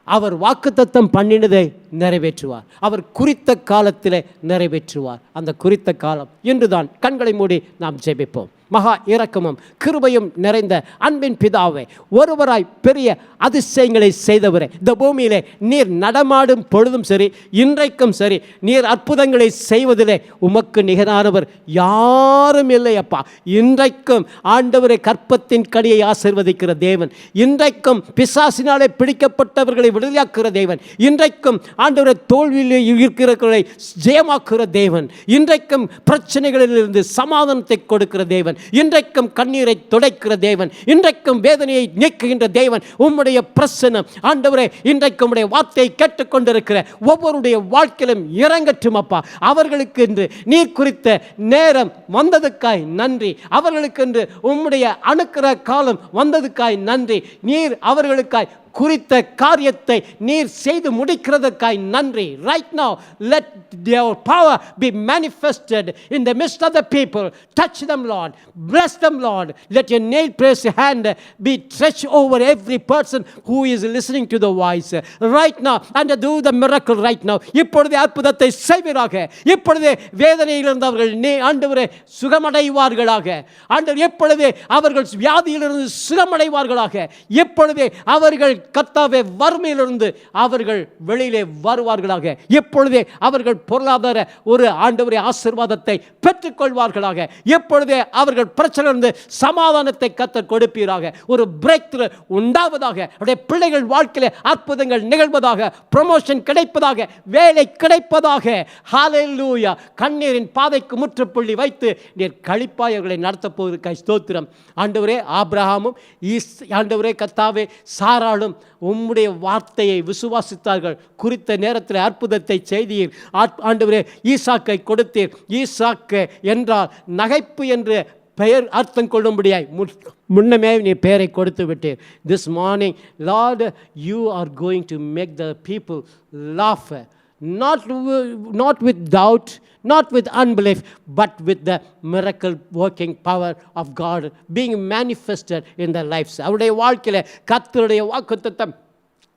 அவர் வாக்குத்தத்தம் பண்ணினதை நிறைவேற்றுவார். அவர் குறித்த காலத்திலே நிறைவேற்றுவார். அந்த குறித்த காலம் இன்றுதான். கண்களை மூடி நாம் ஜெபிப்போம். மகா இரக்கமும் கிருபையும் நிறைந்த அன்பின் பிதாவே, ஒருவராய் பெரிய அதிசயங்களை செய்தவரே, இந்த பூமியிலே நீர் நடமாடும் பொழுதும் சரி, இன்றைக்கும் சரி, நீர் அற்புதங்களை செய்வதிலே உமக்கு நிகரானவர் யாரும் இல்லை அப்பா. இன்றைக்கும் ஆண்டவரை கற்பத்தின் கனியை ஆசீர்வதிக்கிற தேவன், இன்றைக்கும் பிசாசினாலே பிடிக்கப்பட்டவர்களை விடுதலையாக்குகிற தேவன், இன்றைக்கும் ஆண்டவரை தோல்வியில் இருக்கிறவர்களை ஜெயமாக்குகிற தேவன், இன்றைக்கும் பிரச்சனைகளிலிருந்து சமாதானத்தை கொடுக்கிற தேவன், இன்றைக்கும் கண்ணீரை துடைக்கிற தேவன், இன்றைக்கும் வேதனையை நீக்குகின்ற தேவன். உம்முடைய பிரசன்னம் ஆண்டவரே இன்றைக்கு உம்முடைய வார்த்தையை கேட்டுக்கொண்டிருக்கிற ஒவ்வொருடைய வாழ்க்கையிலும் இறங்கட்டும் அப்பா. அவர்களுக்கு என்று நீர் குறித்த நேரம் வந்ததுக்காய் நன்றி. அவர்களுக்கு என்று உம்முடைய அனுக்கிற காலம் வந்ததுக்காய் நன்றி. நீர் அவர்களுக்காய் குறித்த காரியத்தை நீர் செய்து முடிக்கிறதுக்காய் நன்றி. Right now, let your power be manifested in the midst of the people. Touch them, Lord. Bless them, Lord. Let your nail-pierced hand be stretched over every person who is listening to the voice right now, and do the miracle right now. இப்பொழுது அற்புதத்தை செய்வீராக. இப்பொழுது வேதனையிலிருந்து அவர்கள் ஆண்டவரே சுகமடைவார்களாக. ஆண்டவர் எப்பொழுது அவர்கள் வியாதியிலிருந்து சுகமடைவார்களாக. எப்பொழுது அவர்கள் கர்த்தாவே வறுமையிலிருந்து அவர்கள் வெளியிலே வருவார்களாக. எப்பொழுதே அவர்கள் பொருளாதார ஒரு ஆண்டவரே ஆசீர்வாதத்தை பெற்றுக்கொள்வார்களாக. எப்பொழுதே அவர்கள் பிரச்சனையிலிருந்து சமாதானத்தை கர்த்தர் கொடுப்பீராக. ஒரு பிரேக் த்ரூ உண்டாவதாக. அவருடைய பிள்ளைகள் வாழ்க்கையிலே அற்புதங்கள் நிகழ்வதாக. ப்ரமோஷன் கிடைப்பதாக. வேலை கிடைப்பதாக. ஹல்லேலூயா. கண்ணீரின் பாதைக்கு முற்றுப்புள்ளி வைத்து நீர் களிப்பாய் அவர்களை நடத்தப் போவதற்காய் ஸ்தோத்திரம். ஆண்டவரே ஆபிரகாமும் ஆண்டவரே கர்த்தாவே சாராளும் உம்முடைய வார்த்தையை விசுவாசித்தார்கள். குறித்த நேரத்தில் அற்புதத்தை செய்தீர். ஆண்டவரே ஈசாக்கை கொடுத்தீர். ஈசாக்கு என்றால் நகைப்பு என்று பெயர் அர்த்தம் கொள்ளும்படியாய் முன்னமே நீ பெயரை கொடுத்து விட்டீர். This morning, Lord, you are going to make the people laugh. Not with doubt, not with unbelief, but with the miracle working power of God being manifested in their lives. அவருடைய வாழ்க்கையில கர்த்தருடைய வாக்குத்தத்தம்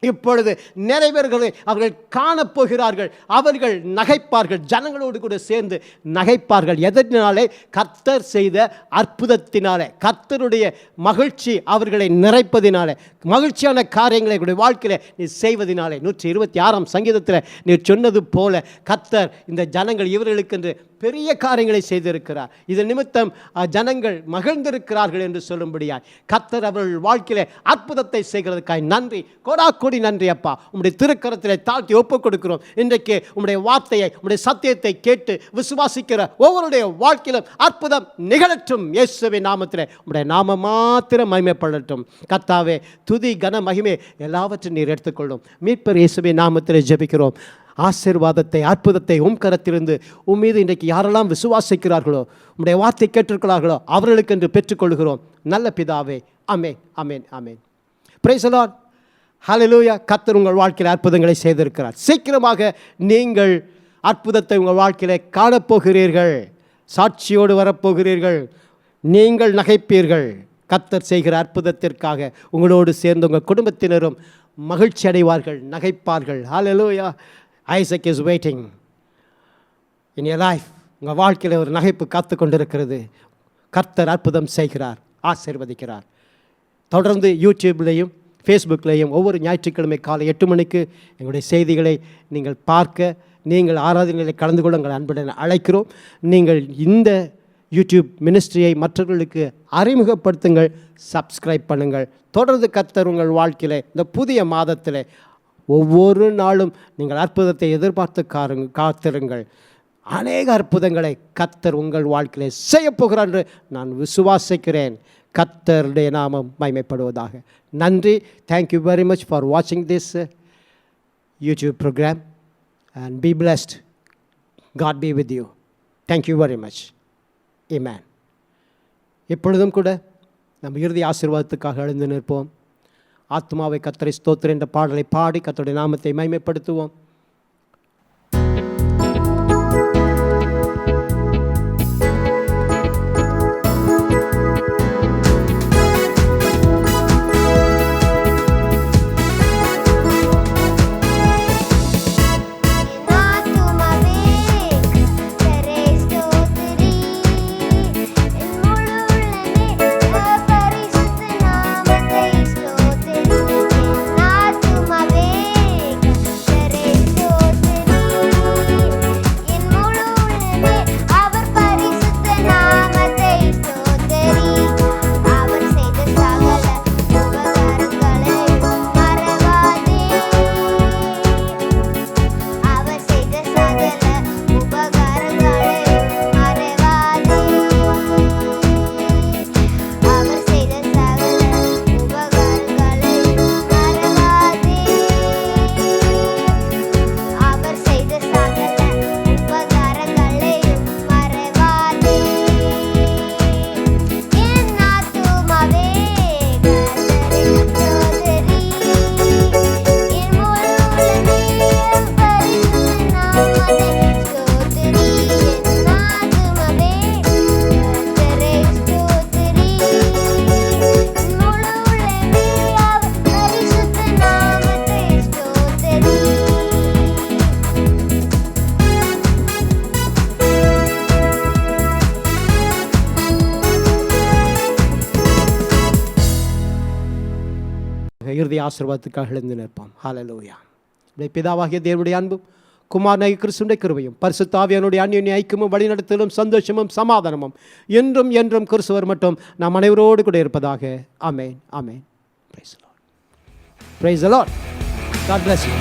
இப்பொழுது நிறைவேறுகளை அவர்கள் காணப்போகிறார்கள். அவர்கள் நகைப்பார்கள். ஜனங்களோடு கூட சேர்ந்து நகைப்பார்கள். எதனாலே? கர்த்தர் செய்த அற்புதத்தினாலே, கர்த்தருடைய மகிழ்ச்சி அவர்களை நிறைப்பதினாலே, மகிழ்ச்சியான காரியங்களை அவருடைய வாழ்க்கையில் நீ செய்வதனாலே. 126 சங்கீதத்தில் நீர் சொன்னது போல கர்த்தர் இந்த ஜனங்கள் இவர்களுக்கென்று பெரிய காரியங்களை செய்திருக்கிறார். இதன் நிமித்தம் ஜனங்கள் மகிழ்ந்திருக்கிறார்கள் என்று சொல்லும்படியாய் கர்த்தர் அவர்கள் வாழ்க்கையிலே அற்புதத்தை செய்கிறதுக்காய் நன்றி. கோடி நன்றி அப்பா. உம்முடைய திருக்கரத்திலே தாழ்த்தி ஒப்புக் கொடுக்கிறோம். இன்றைக்கு உம்முடைய வார்த்தையை, உம்முடைய சத்தியத்தை கேட்டு விசுவாசிக்கிற ஒவ்வொருடைய வாழ்க்கையிலும் அற்புதம் நிகழட்டும். இயேசுவின் நாமத்திலே உம்முடைய நாம மாத்திரம் மகிமைப்படட்டும். கர்த்தாவே துதி கன மகிமை எல்லாவற்றையும் நீர் எடுத்துக்கொள்ளும். மீட்பர் இயேசுவின் நாமத்திலே ஜெபிக்கிறோம். ஆசீர்வாதத்தை, அற்புதத்தை உம் கரத்திலிருந்து உம் மீது இன்றைக்கு யாரெல்லாம் விசுவாசிக்கிறார்களோ, உம்முடைய வார்த்தை கேட்டிருக்கிறார்களோ அவர்களுக்கு என்று பெற்றுக்கொள்கிறோம். நல்ல பிதாவே, ஆமென், ஆமென், ஆமென். Praise the Lord. ஹல்லேலூயா. கர்த்தர் உங்கள் வாழ்க்கையில் அற்புதங்களை செய்திருக்கிறார். சீக்கிரமாக நீங்கள் அற்புதத்தை உங்கள் வாழ்க்கையிலே காணப்போகிறீர்கள். சாட்சியோடு வரப்போகிறீர்கள். நீங்கள் நகைப்பீர்கள். கர்த்தர் செய்கிற அற்புதத்திற்காக உங்களோடு சேர்ந்து உங்கள் குடும்பத்தினரும் மகிழ்ச்சி அடைவார்கள், நகைப்பார்கள். ஹல்லேலூயா. Isaac is waiting in your life. உங்கள் வாழ்க்கையில் ஒரு நகைப்பு காத்து கொண்டிருக்கிறது. கர்த்தர் அற்புதம் செய்கிறார், ஆசீர்வதிக்கிறார். தொடர்ந்து யூடியூப்லேயும் ஃபேஸ்புக்லேயும் ஒவ்வொரு ஞாயிற்றுக்கிழமை காலை 8 மணிக்கு எங்களுடைய செய்திகளை நீங்கள் பார்க்க, நீங்கள் ஆராதனையில் கலந்து கொள்ள உங்கள் அன்புடன் அழைக்கிறோம். நீங்கள் இந்த யூடியூப் மினிஸ்ட்ரியை மற்றவர்களுக்கு அறிமுகப்படுத்துங்கள், சப்ஸ்கிரைப் பண்ணுங்கள். தொடர்ந்து கர்த்தர் உங்கள் வாழ்க்கையில் இந்த புதிய மாதத்தில் ஒவ்வொரு நாளும் நீங்கள் அற்புதத்தை எதிர்பார்த்து காத்திருங்கள். அநேக அற்புதங்களை கர்த்தர் உங்கள் வாழ்க்கையிலே செய்யப்போகிறார் என்று நான் விசுவாசிக்கிறேன். கர்த்தருடைய நாமம் மகிமைப்படுவதாக. நன்றி. தேங்க்யூ வெரி மச் ஃபார் வாட்சிங் this YouTube program and be blessed. God be with you. Thank you very much. Amen. எப்பொழுதும் கூட நம்ம இறுதி ஆசீர்வாதத்துக்காக எழுந்து நிற்போம். ஆத்மாவை கர்த்தரை ஸ்தோத்திரம் என்ற பாடலை பாடி கர்த்தருடைய நாமத்தை மகிமைப்படுத்துவோம். இறுதி ஆசீர்வாதத்துக்காக எழுந்து நிற்போம். ஹல்லேலூயா. பிதாவாகிய தேவனுடைய அன்பும் குமாரனாகிய கிறிஸ்துவின் கிருபையும் பரிசுத்த ஆவியானவருடைய அந்யோன்ய ஐக்கியமும் வழிநடத்தலும் சந்தோஷமும் சமாதானமும் என்றும் என்றும் கிறிஸ்துவர் மட்டும் நாம் அனைவரோடு கூட இருப்பதாக. ஆமென். ஆமென். Praise the Lord. Praise the Lord. God bless you.